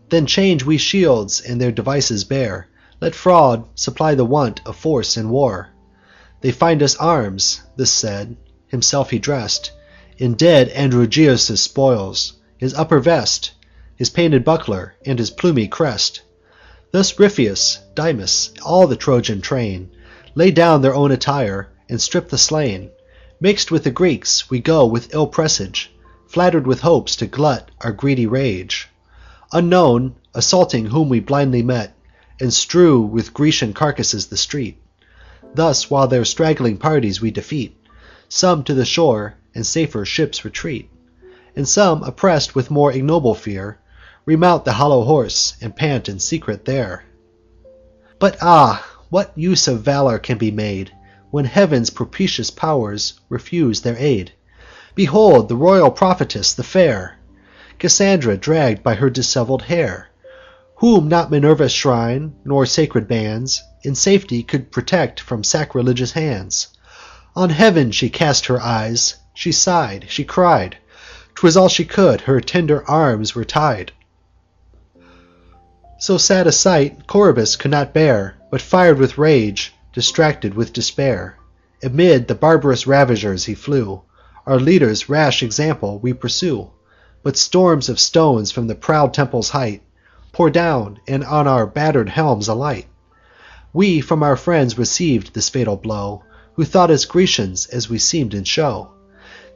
Then change we shields and their devices bear, let fraud supply the want of force in war. They find us arms, this said, himself he dressed in dead Androgeos' spoils, his upper vest, his painted buckler, and his plumy crest. Thus Ripheus, Dymas, all the Trojan train, lay down their own attire, and strip the slain. Mixed with the Greeks, we go with ill presage, flattered with hopes to glut our greedy rage. Unknown, assaulting whom we blindly met, and strew with Grecian carcasses the street. Thus, while their straggling parties we defeat, some to the shore and safer ships retreat, and some, oppressed with more ignoble fear, remount the hollow horse, and pant in secret there. But ah! what use of valour can be made, when heaven's propitious powers refuse their aid? Behold the royal prophetess, the fair Cassandra, dragged by her dishevelled hair, whom not Minerva's shrine, nor sacred bands, in safety could protect from sacrilegious hands. On heaven she cast her eyes, she sighed, she cried, 'twas all she could, her tender arms were tied. So sad a sight Coroebus could not bear, but fired with rage, distracted with despair. Amid the barbarous ravagers he flew, our leader's rash example we pursue. But storms of stones from the proud temple's height pour down, and on our battered helms alight. We from our friends received this fatal blow, who thought us Grecians as we seemed in show.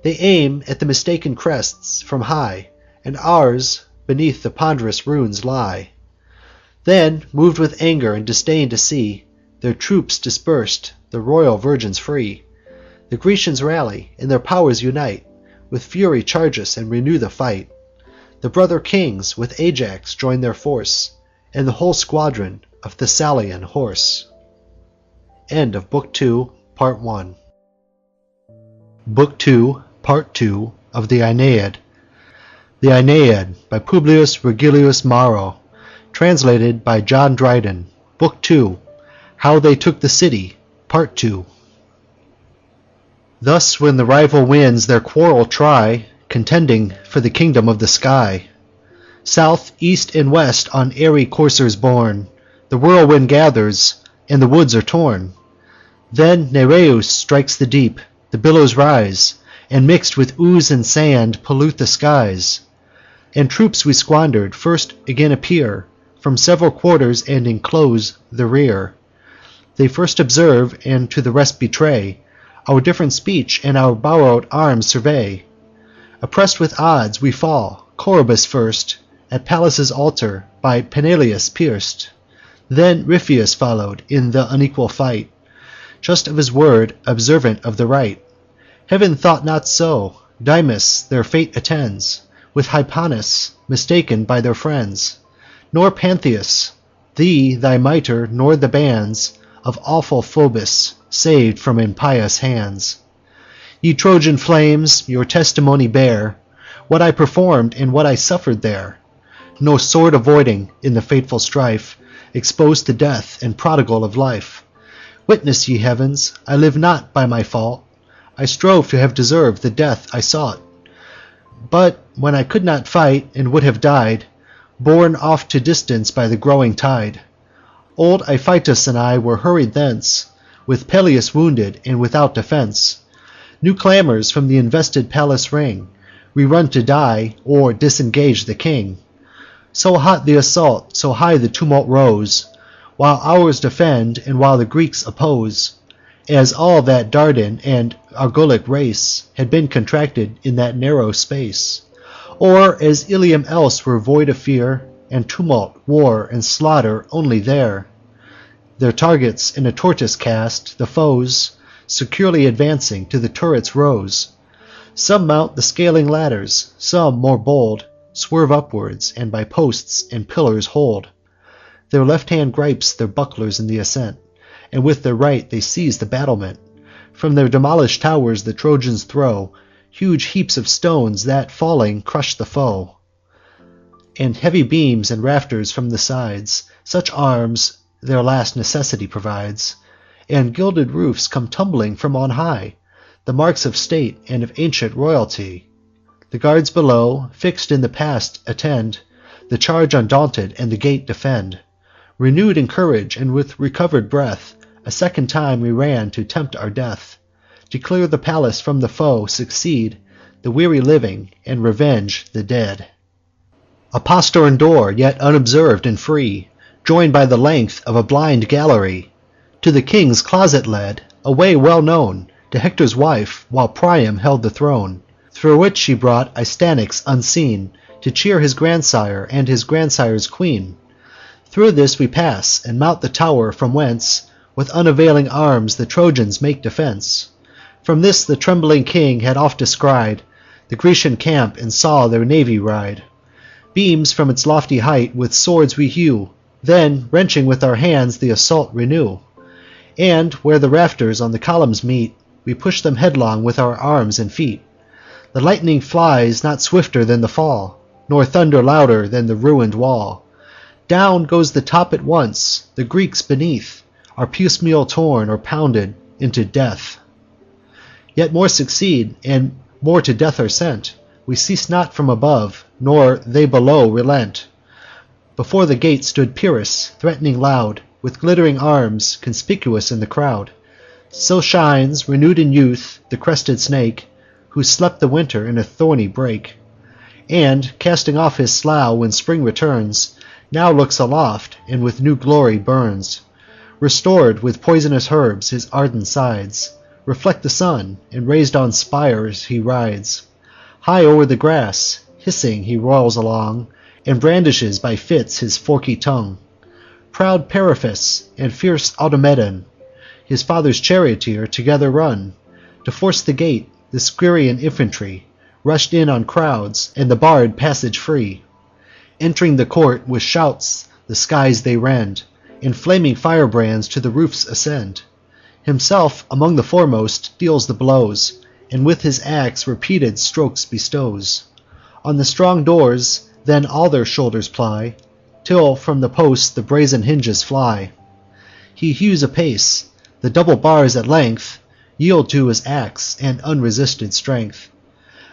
They aim at the mistaken crests from high, and ours beneath the ponderous ruins lie. Then, moved with anger and disdain to see their troops dispersed, the royal virgins free, the Grecians rally, and their powers unite, with fury charge us and renew the fight. The brother kings with Ajax join their force, and the whole squadron of Thessalian horse. End of Book 2, Part 1. Book 2, Part 2 of the Aeneid. The Aeneid by Publius Virgilius Maro, translated by John Dryden. Book 2, How They Took the City, Part 2. Thus when the rival winds their quarrel try, contending for the kingdom of the sky, south, east, and west on airy coursers borne, the whirlwind gathers, and the woods are torn. Then Nereus strikes the deep, the billows rise, and mixed with ooze and sand pollute the skies. And troops we squandered first again appear from several quarters and enclose the rear. They first observe, and to the rest betray, our different speech and our borrowed arms survey. Oppressed with odds we fall, Coroebus first, at Pallas' altar by Peneleus pierced. Then Ripheus followed in the unequal fight, just of his word, observant of the right. Heaven thought not so. Dymas their fate attends, with Hypanis mistaken by their friends. Nor Pantheus, thee thy mitre, nor the bands of awful Phoebus saved from impious hands. Ye Trojan flames, your testimony bear, what I performed and what I suffered there. No sword avoiding in the fateful strife, exposed to death and prodigal of life. Witness, ye heavens, I live not by my fault. I strove to have deserved the death I sought. But when I could not fight, and would have died, borne off to distance by the growing tide, old Iphitus and I were hurried thence, with Peleus wounded and without defence. New clamours from the invested palace ring, we run to die, or disengage the king. So hot the assault, so high the tumult rose, while ours defend, and while the Greeks oppose, as all that Dardan and Argolic race had been contracted in that narrow space, or as Ilium else were void of fear, and tumult, war, and slaughter only there. Their targets in a tortoise cast, the foes, securely advancing, to the turrets rose. Some mount the scaling ladders, some, more bold, swerve upwards, and by posts and pillars hold. Their left hand gripes their bucklers in the ascent, and with their right they seize the battlement. From their demolish'd towers the Trojans throw huge heaps of stones that, falling, crush the foe, and heavy beams and rafters from the sides. Such arms their last necessity provides, and gilded roofs come tumbling from on high, the marks of state and of ancient royalty. The guards below, fix'd in the pass, attend the charge undaunted, and the gate defend. Renew'd in courage, and with recover'd breath, a second time we ran to tempt our death. To clear the palace from the foe, succeed the weary living, and revenge the dead. A postern door, yet unobserved and free, join'd by the length of a blind gallery, to the king's closet led, a way well known to Hector's wife, while Priam held the throne, through which she brought Astyanax unseen, to cheer his grandsire and his grandsire's queen. Through this we pass, and mount the tower, from whence with unavailing arms the Trojans make defence. From this the trembling king had oft descried the Grecian camp, and saw their navy ride. Beams from its lofty height with swords we hew, then, wrenching with our hands, the assault renew. And, where the rafters on the columns meet, we push them headlong with our arms and feet. The lightning flies not swifter than the fall, nor thunder louder than the ruin'd wall. Down goes the top at once; the Greeks beneath are piecemeal torn or pounded into death. Yet more succeed, and more to death are sent. We cease not from above, nor they below relent. Before the gate stood Pyrrhus, threat'ning loud, with glittering arms, conspicuous in the crowd. So shines, renew'd in youth, the crested snake, who slept the winter in a thorny brake, and, casting off his slough when spring returns, now looks aloft, and with new glory burns. Restor'd with poisonous herbs, his ardent sides reflect the sun, and raised on spires he rides. High o'er the grass, hissing, he rolls along, and brandishes by fits his forky tongue. Proud Periphas and fierce Automedon, his father's charioteer, together run. To force the gate, the Scyrian infantry rush'd in on crowds, and the barred passage free. Ent'ring the court, with shouts the skies they rend, and flaming firebrands to the roofs ascend. Himself among the foremost deals the blows, and with his axe repeated strokes bestows. On the strong doors then all their shoulders ply, till from the posts the brazen hinges fly. He hews apace; the double bars at length yield to his axe and unresisted strength.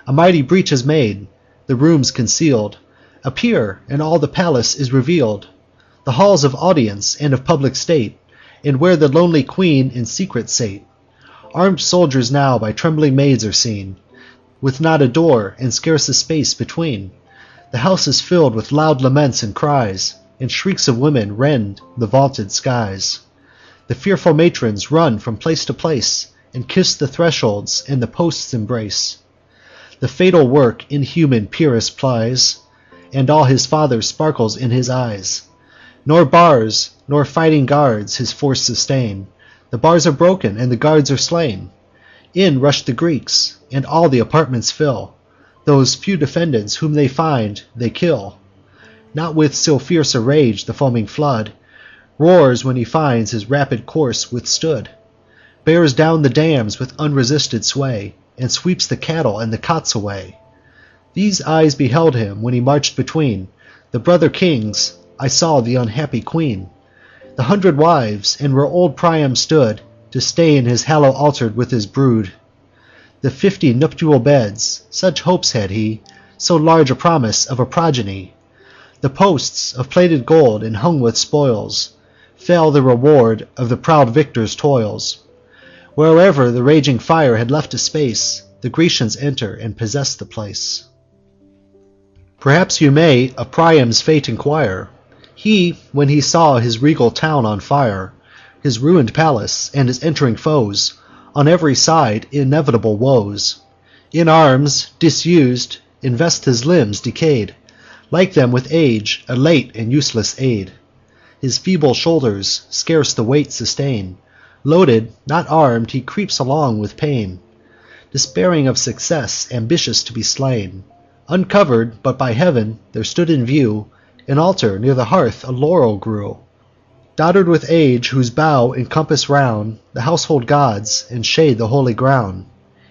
A mighty breach is made; the rooms conceal'd appear, and all the palace is revealed. The halls of audience and of public state, and where the lonely queen in secret sate. Arm'd soldiers now by trembling maids are seen, with not a door and scarce a space between. The house is fill'd with loud laments and cries, and shrieks of women rend the vaulted skies. The fearful matrons run from place to place, and kiss the thresholds and the posts embrace. The fatal work inhuman Pyrrhus plies, and all his father sparkles in his eyes. Nor bars, nor fighting guards his force sustain; the bars are broken, and the guards are slain. In rush the Greeks, and all the apartments fill. Those few defendants whom they find, they kill. Not with so fierce a rage the foaming flood roars when he finds his rapid course withstood; bears down the dams with unresisted sway, and sweeps the cattle and the cots away. These eyes beheld him when he marched between the brother kings. I saw the unhappy queen, the 100 wives, and where old Priam stood to stain his hallowed altar with his brood. The 50 nuptial beds; such hopes had he, so large a promise of a progeny. The posts of plated gold, and hung with spoils, fell the reward of the proud victor's toils. Wherever the raging fire had left a space, the Grecians enter and possess the place. Perhaps you may of Priam's fate inquire. He, when he saw his regal town on fire, his ruined palace, and his entering foes, on every side inevitable woes, in arms, disused, invest his limbs decay'd, like them with age, a late and useless aid. His feeble shoulders scarce the weight sustain, loaded, not arm'd, he creeps along with pain, despairing of success, ambitious to be slain. Uncover'd, but by heav'n there stood in view an altar near the hearth a laurel grew, dotted with age, whose bough encompass round the household gods, and shade the holy ground.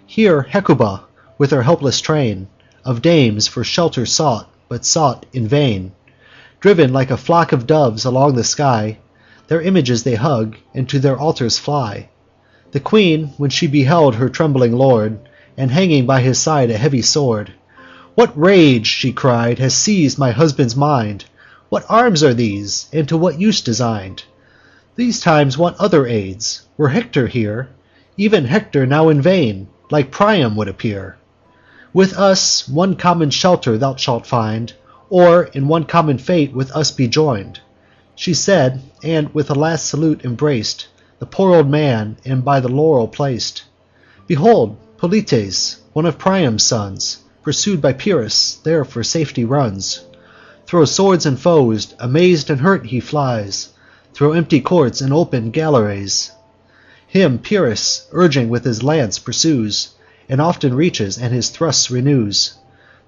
Here Hecuba, with her helpless train of dames, for shelter sought, but sought in vain. Driven like a flock of doves along the sky, their images they hug, and to their altars fly. The queen, when she beheld her trembling lord, and hanging by his side a heavy sword, "What rage," she cried, "has seized my husband's mind? What arms are these, and to what use designed? These times want other aids. Were Hector here, even Hector now in vain, like Priam would appear. With us one common shelter thou shalt find, or in one common fate with us be joined." She said, and with a last salute embrac'd the poor old man, and by the laurel placed. Behold, Polites, one of Priam's sons, pursued by Pyrrhus, there for safety runs. Thro' swords and foes, amazed and hurt, he flies, thro' empty courts and open galleries. Him Pyrrhus, urging with his lance, pursues, and often reaches, and his thrusts renews.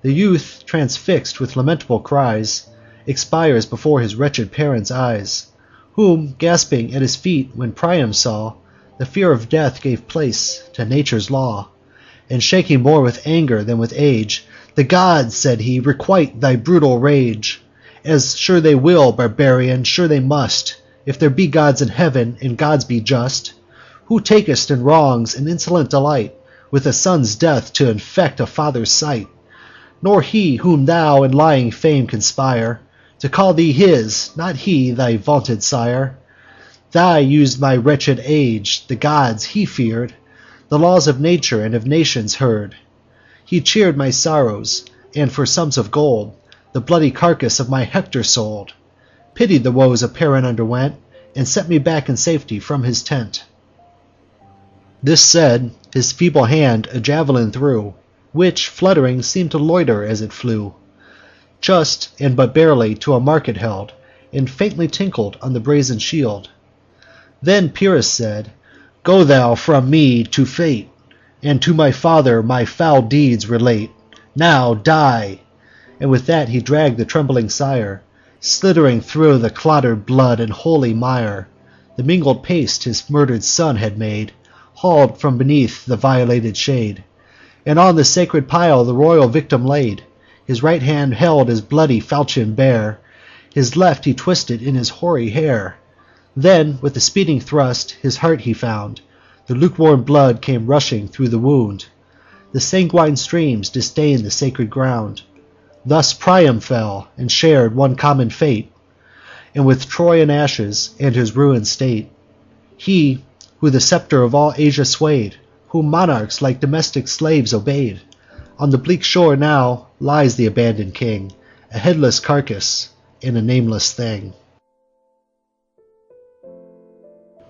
The youth, transfix'd with lamentable cries, expires before his wretched parents' eyes, whom, gasping at his feet, when Priam saw, the fear of death gave place to nature's law, and shaking more with anger than with age, "The gods," said he, "requite thy brutal rage, as sure they will, barbarian, sure they must, if there be gods in heaven, and gods be just. Who takest in wrongs an insolent delight, with a son's death t' infect a father's sight? Nor he whom thou in lying fame conspire to call thee his, not he thy vaunted sire. Thy used my wretched age, the gods he fear'd, the laws of nature and of nations heard. He cheer'd my sorrows, and for sums of gold the bloody carcass of my Hector sold, pitied the woes a parent underwent, and sent me back in safety from his tent." This said, his feeble hand a javelin threw, which, fluttering, seemed to loiter as it flew. Just, and but barely, to a mark it held, and faintly tinkled on the brazen shield. Then Pyrrhus said, "Go thou from me to fate, and to my father my foul deeds relate. Now die!" And with that he dragged the trembling sire, sliddering thro' the clotter'd blood and holy mire. The mingled paste his murder'd son had made, haul'd from beneath the violated shade, and on the sacred pile the royal victim laid. His right hand held his bloody falchion bare, his left he twisted in his hoary hair. Then, with a speeding thrust, his heart he found. The lukewarm blood came rushing thro' the wound. The sanguine streams distain'd the sacred ground. Thus Priam fell, and shar'd one common fate, and with Troy in ashes, and his ruined state. He, who the scepter of all Asia sway'd, whom monarchs like domestic slaves obey'd. On the bleak shore now lies the abandoned king, a headless carcass, and a nameless thing.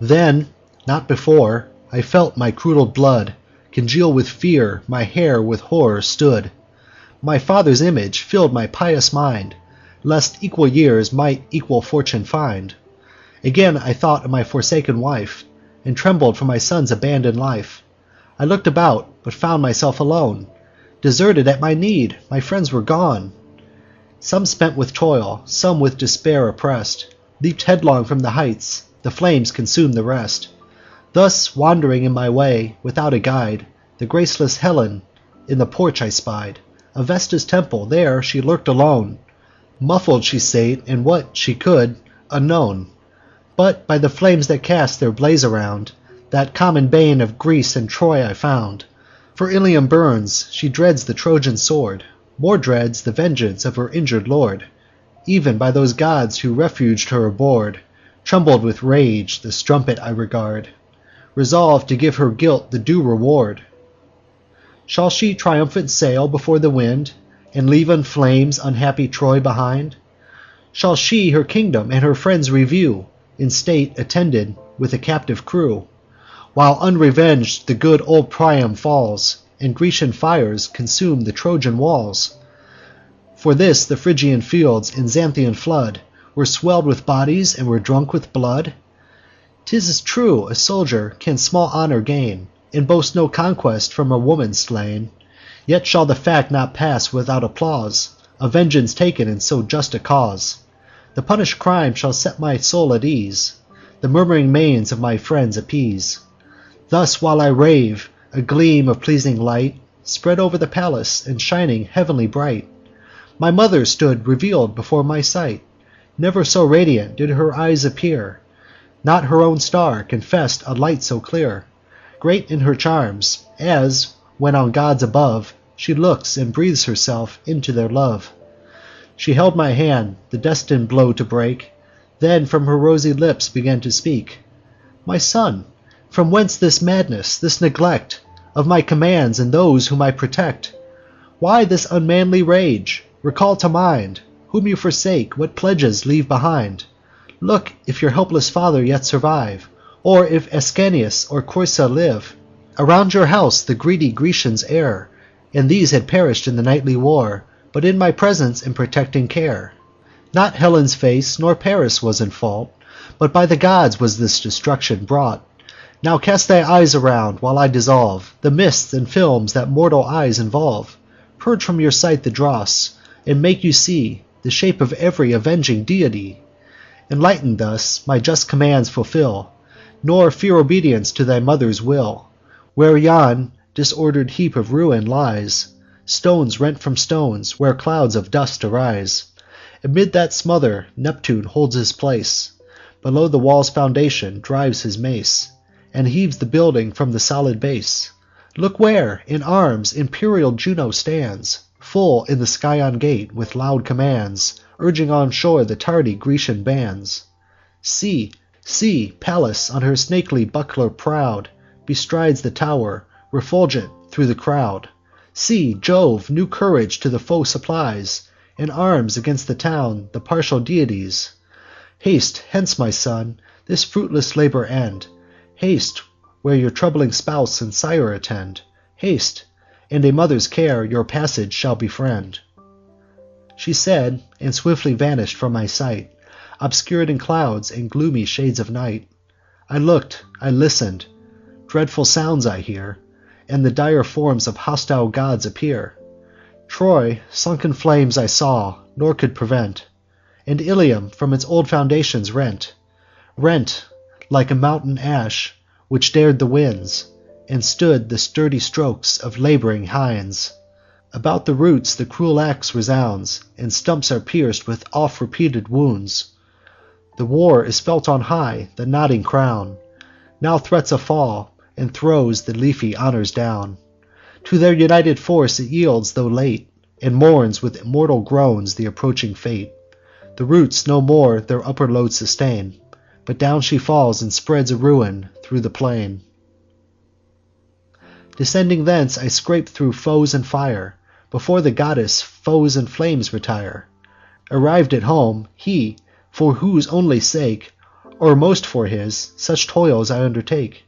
Then, not before, I felt my curdled blood congeal with fear, my hair with horror stood. My father's image fill'd my pious mind, lest equal years might equal fortune find. Again I thought of my forsaken wife, and trembled for my son's abandoned life. I looked about, but found myself alone. Deserted at my need, my friends were gone. Some spent with toil, some with despair oppress'd, leaped headlong from the heights, the flames consumed the rest. Thus, wandering in my way, without a guide, the graceless Helen in the porch I spied. Of Vesta's temple, there she lurked alone. Muffled she sate, and what she could, unknown. But by the flames that cast their blaze around, that common bane of Greece and Troy I found. For Ilium burns, she dreads the Trojan sword, more dreads the vengeance of her injured lord. Even by those gods who refuged her aboard, trembled with rage the strumpet I regard, resolved to give her guilt the due reward. Shall she triumphant sail before the wind, and leave in flames unhappy Troy behind? Shall she her kingdom and her friends review, in state attended with a captive crew, while unreveng'd the good old Priam falls, and Grecian fires consume the Trojan walls? For this the Phrygian fields in Xanthian flood were swell'd with bodies, and were drunk with blood? 'Tis true, a soldier can small honour gain, and boast no conquest from a woman slain; yet shall the fact not pass without applause, of vengeance taken in so just a cause. The punish'd crime shall set my soul at ease, the murmuring manes of my friends appease. Thus while I rave, a gleam of pleasing light spread over the palace, and shining heav'nly bright. My mother stood reveal'd before my sight; never so radiant did her eyes appear; not her own star confess'd a light so clear. Great in her charms, as, when on gods above She looks and breathes herself into their love. She held my hand, the destin'd blow to break, then from her rosy lips began to speak. My son, from whence this madness, this neglect Of my commands and those whom I protect? Why this unmanly rage? Recall to mind whom you forsake, what pledges leave behind. Look if your helpless father yet survive, or if Ascanius or Creusa live. Around your house the greedy Grecians err, and these had perish'd in the nightly war, but in my presence and protecting care. Not Helen's face, nor Paris was in fault, but by the gods was this destruction brought. Now cast thy eyes around, while I dissolve The mists and films that mortal eyes involve. Purge from your sight the dross, and make you see The shape of every avenging deity. Enlightened thus, my just commands fulfil, nor fear obedience to thy mother's will. Where yon disorder'd heap of ruin lies, stones rent from stones, where clouds of dust arise, amid that smother Neptune holds his place; below the wall's foundation drives his mace, and heaves the building from the solid base. Look where, in arms, imperial Juno stands, full in the Scaean gate, with loud commands, urging on shore the tardy Grecian bands. See, see, Pallas, on her snakely buckler proud, bestrides the tow'r, refulgent thro' the crowd. See, Jove new courage to the foe supplies, and arms against the town the partial deities. Haste hence, my son, this fruitless labour end. Haste, where your troubling spouse and sire attend. Haste, and a mother's care your passage shall befriend. She said, and swiftly vanish'd from my sight, obscur'd in clouds and gloomy shades of night. I look'd, I listen'd, dreadful sounds I hear, and the dire forms of hostile gods appear. Troy sunk in flames I saw, nor could prevent, and Ilium from its old foundations rent like a mountain ash, which dared the winds, and stood the sturdy strokes of labouring hinds. About the roots the cruel axe resounds, and stumps are pierced with oft-repeated wounds. The war is felt on high; the nodding crown now threats a fall, and throws the leafy honours down. To their united force it yields, though late, and mourns with immortal groans the approaching fate. The roots no more their upper load sustain, but down she falls, and spreads a ruin thro' the plain. Descending thence, I scrape thro' foes and fire. Before the goddess foes and flames retire. Arriv'd at home, he, for whose only sake, or most for his, such toils I undertake.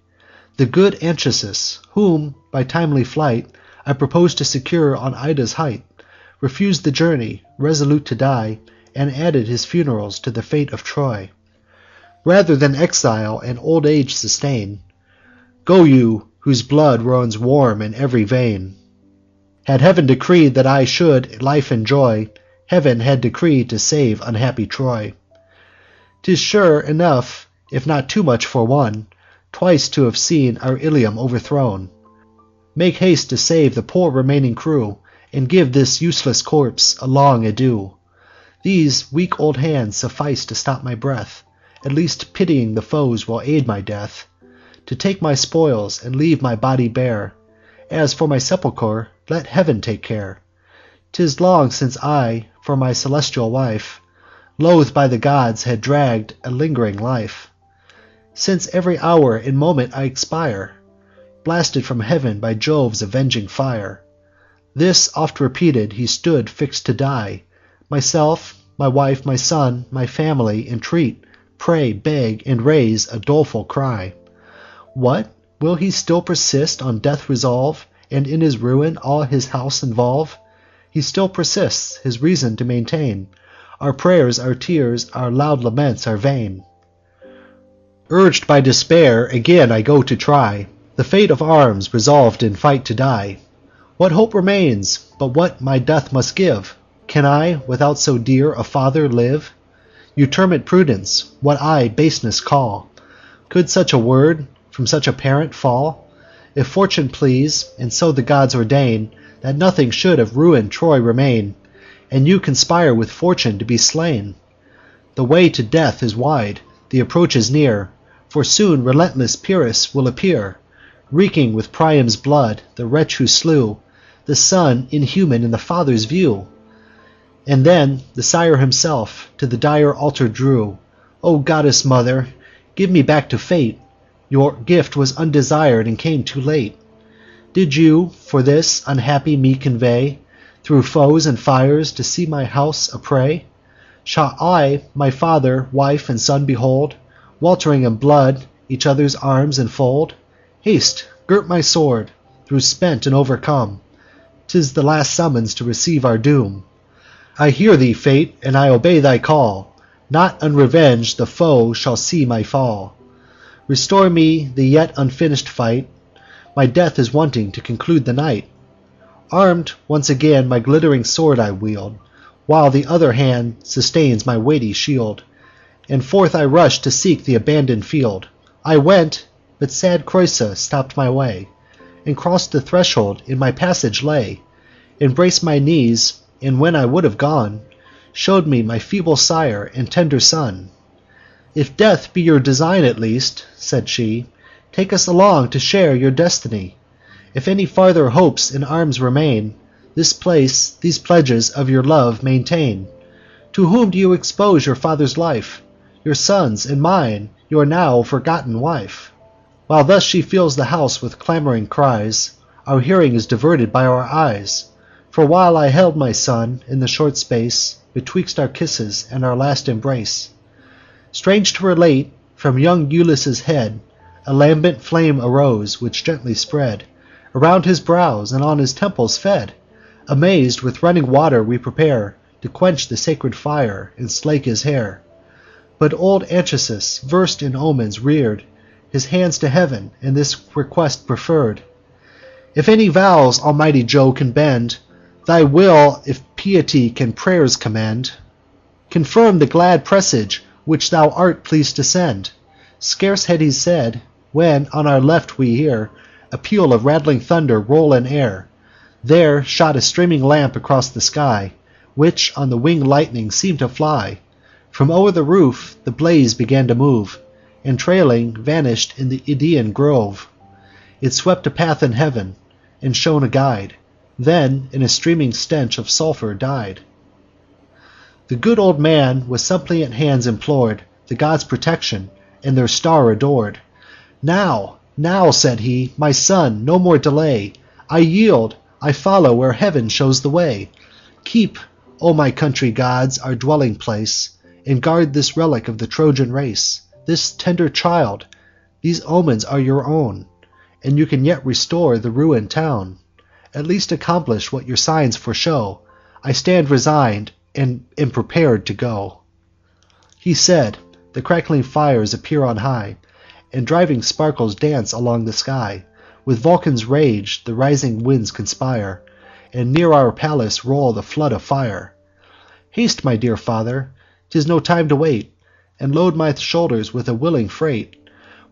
The good Anchises, whom, by timely flight, I propos'd to secure on Ida's height, refus'd the journey, resolute to die, and added his funerals to the fate of Troy. Rather than exile and old age sustain, go you, whose blood runs warm in every vein. Had heav'n decreed that I should life enjoy, heav'n had decreed to save unhappy Troy. 'Tis sure enough, if not too much for one, twice to have seen our Ilium overthrown. Make haste to save the poor remaining crew, and give this useless corpse a long adieu. These weak old hands suffice to stop my breath; at least pitying the foes will aid my death. To take my spoils, and leave my body bare. As for my sepulchre, let heav'n take care. 'Tis long since I, for my celestial wife, loathed by the gods, had dragg'd a lingering life. Since every hour and moment I expire, blasted from heav'n by Jove's avenging fire. This oft repeated, he stood fix'd to die. Myself, my wife, my son, my family, entreat, pray, beg, and raise a doleful cry. What? Will he still persist on death resolve, and in his ruin all his house involve? He still persists, his reason to maintain. Our prayers, our tears, our loud laments are vain. Urg'd by despair, again I go to try the fate of arms, resolv'd in fight to die. What hope remains, but what my death must give? Can I, without so dear a father, live? You term it prudence, what I baseness call. Could such a word from such a parent fall? If fortune please, and so the gods ordain, that nothing should of ruin'd Troy remain, and you conspire with fortune to be slain, the way to death is wide, the approach is near, for soon relentless Pyrrhus will appear, reeking with Priam's blood, the wretch who slew the son inhuman in the father's view. And then the sire himself to the dire altar drew. O goddess mother, give me back to fate. Your gift was undesired and came too late. Did you for this unhappy me convey through foes and fires to see my house a prey? Shall I my father, wife, and son behold, weltering in blood, each other's arms enfold? Haste, girt my sword, through spent and overcome. 'Tis the last summons to receive our doom. I hear thee, fate, and I obey thy call. Not unrevenged the foe shall see my fall. Restore me the yet unfinish'd fight. My death is wanting to conclude the night. Arm'd once again, my glittering sword I wield, while the other hand sustains my weighty shield. And forth I rush'd to seek the abandoned field. I went, but sad Creusa stopp'd my way, and cross'd the threshold in my passage lay, embraced my knees, and when I would have gone, show'd me my feeble sire and tender son. If death be your design at least, said she, take us along to share your destiny. If any farther hopes in arms remain, this place, these pledges of your love maintain. To whom do you expose your father's life? Your son's and mine, your now forgotten wife. While thus she fills the house with clamouring cries, our hearing is diverted by our eyes. For while I held my son, in the short space betwixt our kisses and our last embrace, strange to relate, from young Ulysses' head a lambent flame arose, which gently spread around his brows and on his temples fed. Amazed, with running water we prepare to quench the sacred fire and slake his hair. But old Anchises, versed in omens, reared his hands to heaven, and this request preferred: if any vows almighty Jove can bend, thy will, if piety can prayers commend, confirm the glad presage which thou art pleased to send. Scarce had he said, when on our left we hear a peal of rattling thunder roll in air. There shot a streaming lamp across the sky, which on the winged lightning seemed to fly. From o'er the roof the blaze began to move, and trailing vanish'd in the Idaean grove. It swept a path in heaven, and shone a guide, then in a streaming stench of sulphur died. The good old man with suppliant hands implored the gods' protection, and their star adored. Now, said he, my son, no more delay. I yield, I follow where heaven shows the way. Keep, O my country gods, our dwelling place, and guard this relic of the Trojan race, this tender child. These omens are your own, and you can yet restore the ruined town. At least accomplish what your signs foreshow. I stand resigned, and am prepared to go. He said. The crackling fires appear on high, and driving sparkles dance along the sky. With Vulcan's rage the rising winds conspire, and near our palace roll the flood of fire. Haste, my dear father, 'tis no time to wait, and load my shoulders with a willing freight.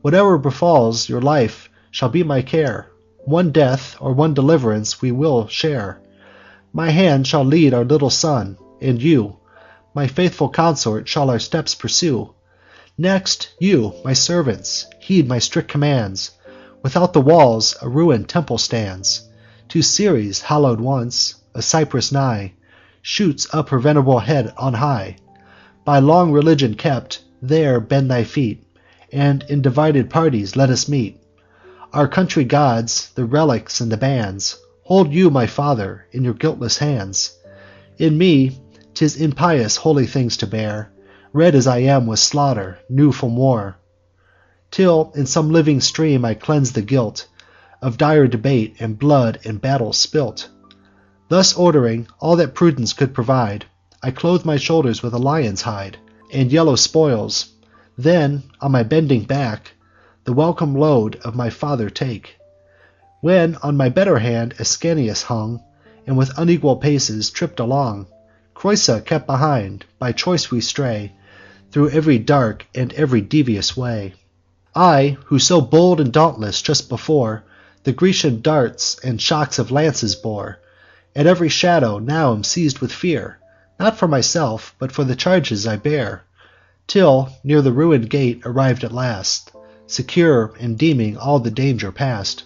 Whate'er befalls, your life shall be my care. One death or one deliverance we will share. My hand shall lead our little son, and you, my faithful consort, shall our steps pursue. Next, you, my servants, heed my strict commands. Without the walls a ruined temple stands. To Ceres, hallowed once, a cypress nigh shoots up her venerable head on high. By long religion kept, there bend thy feet, and in divided parties let us meet. Our country gods, the relics and the bands, hold you, my father, in your guiltless hands. In me 'tis impious holy things to bear, red as I am with slaughter, new from war, till in some living stream I cleanse the guilt of dire debate and blood and battle spilt. Thus ordering all that prudence could provide, I clothe my shoulders with a lion's hide and yellow spoils, then on my bending back the welcome load of my father take. When on my better hand Ascanius hung, and with unequal paces tripped along, Creusa kept behind. By choice we stray through every dark and every devious way. I, who so bold and dauntless just before the Grecian darts and shocks of lances bore, at every shadow now am seized with fear, not for myself, but for the charges I bear, till near the ruined gate arrived at last, secure, and deeming all the danger past.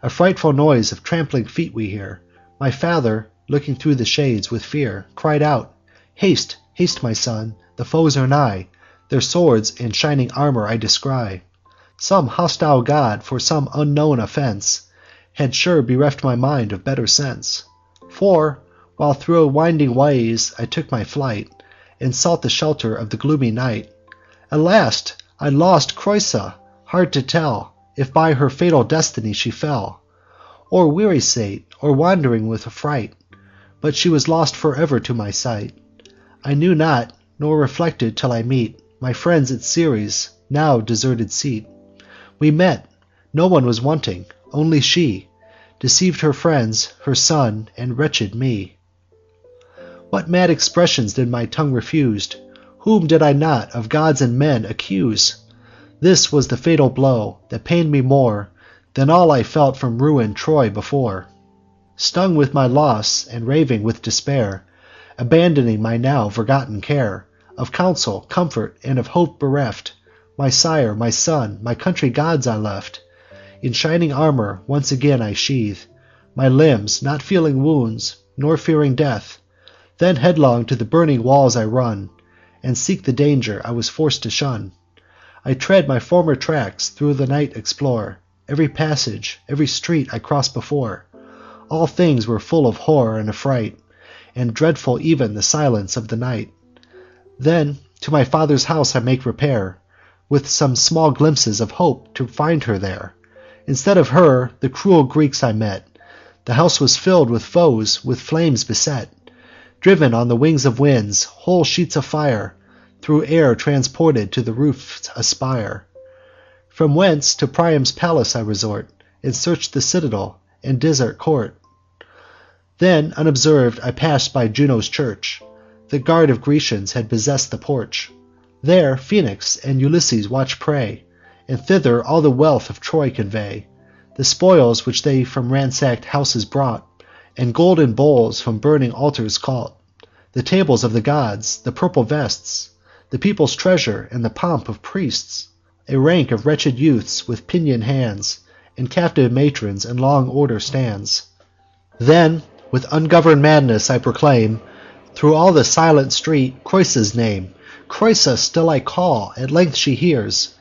A frightful noise of trampling feet we hear. My father, looking through the shades with fear, cried out, "Haste, haste, my son, the foes are nigh, their swords and shining armour I descry." Some hostile god, for some unknown offence, had sure bereft my mind of better sense. For, while thro' winding ways I took my flight, and sought the shelter of the gloomy night, alas! I lost Creusa. Hard to tell if by her fatal destiny she fell, or weary sate, or wandering with affright, but she was lost for ever to my sight. I knew not, nor reflected till I meet my friends at Ceres' now deserted seat. We met, no one was wanting, only she deceived her friends, her son, and wretched me. What mad expressions did my tongue refuse? Whom did I not of gods and men accuse? This was the fatal blow that pained me more than all I felt from ruined Troy before. Stung with my loss, and raving with despair, abandoning my now forgotten care, of counsel, comfort, and of hope bereft, my sire, my son, my country gods I left. In shining armour once again I sheathe my limbs, not feeling wounds, nor fearing death. Then headlong to the burning walls I run, and seek the danger I was forced to shun. I tread my former tracks, through the night explore every passage, every street I crossed before. All things were full of horror and affright, and dreadful even the silence of the night. Then to my father's house I make repair, with some small glimpses of hope to find her there. Instead of her, the cruel Greeks I met. The house was filled with foes, with flames beset. Driven on the wings of winds, whole sheets of fire through air transported to the roofs aspire. From whence to Priam's palace I resort, and search the citadel and desert court. Then unobserved I passed by Juno's church. The guard of Grecians had possessed the porch. There Phoenix and Ulysses watch prey, and thither all the wealth of Troy convey, the spoils which they from ransacked houses brought, and golden bowls from burning altars caught, the tables of the gods, the purple vests, the people's treasure, and the pomp of priests, a rank of wretched youths with pinioned hands, and captive matrons in long order stands. Then with ungoverned madness I proclaim through all the silent street Creusa's name. Creusa still I call, at length she hears,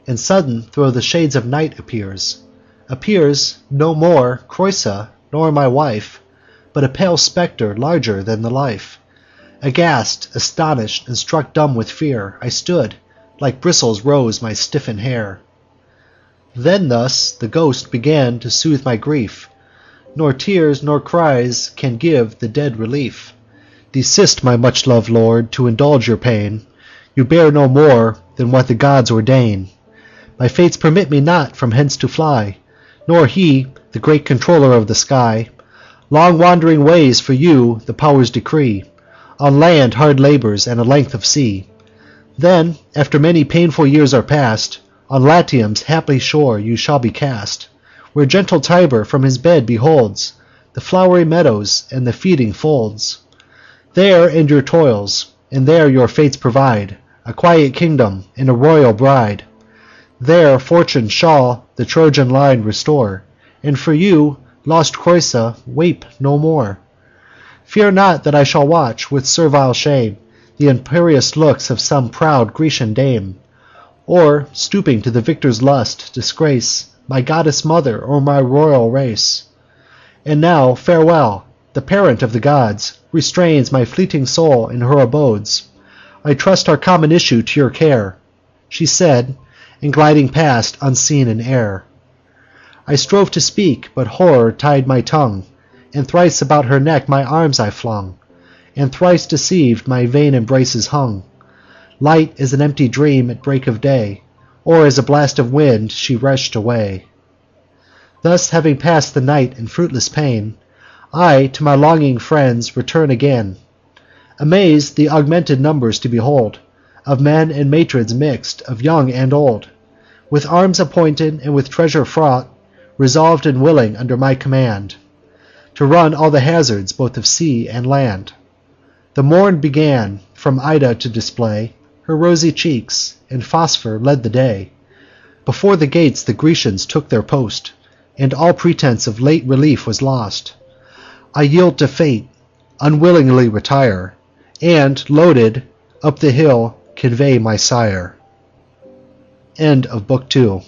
and sudden thro' the shades of night appears no more Creusa, nor my wife, but a pale spectre larger than the life. Aghast, astonished, and struck dumb with fear, I stood, like bristles rose my stiffened hair. Then thus the ghost began to soothe my grief, nor tears nor cries can give the dead relief. Desist, my much-loved lord, to indulge your pain, you bear no more than what the gods ordain. My fates permit me not from hence to fly, nor he, the great controller of the sky. Long wandering ways for you the powers decree, on land hard labours and a length of sea. Then, after many painful years are past, on Latium's happy shore you shall be cast, where gentle Tiber from his bed beholds the flowery meadows and the feeding folds. There end your toils, and there your fates provide a quiet kingdom and a royal bride. There fortune shall the Trojan line restore, and for you, lost Creusa, weep no more. Fear not that I shall watch with servile shame the imperious looks of some proud Grecian dame, or, stooping to the victor's lust, disgrace my goddess mother, or my royal race. And now farewell. The parent of the gods restrains my fleeting soul in her abodes. I trust our common issue to your care, she said, and gliding past unseen in air. I strove to speak, but horror tied my tongue, and thrice about her neck my arms I flung, and thrice deceived my vain embraces hung. Light as an empty dream at break of day, or as a blast of wind she rushed away. Thus having passed the night in fruitless pain, I to my longing friends return again, amazed the augmented numbers to behold, of men and matrons mixed, of young and old, with arms appointed and with treasure fraught, resolved and willing under my command, to run all the hazards both of sea and land. The morn began from Ida to display her rosy cheeks, and phosphor led the day. Before the gates the Grecians took their post, and all pretence of late relief was lost. I yield to fate, unwillingly retire, and, loaded, up the hill convey my sire. End of Book 2.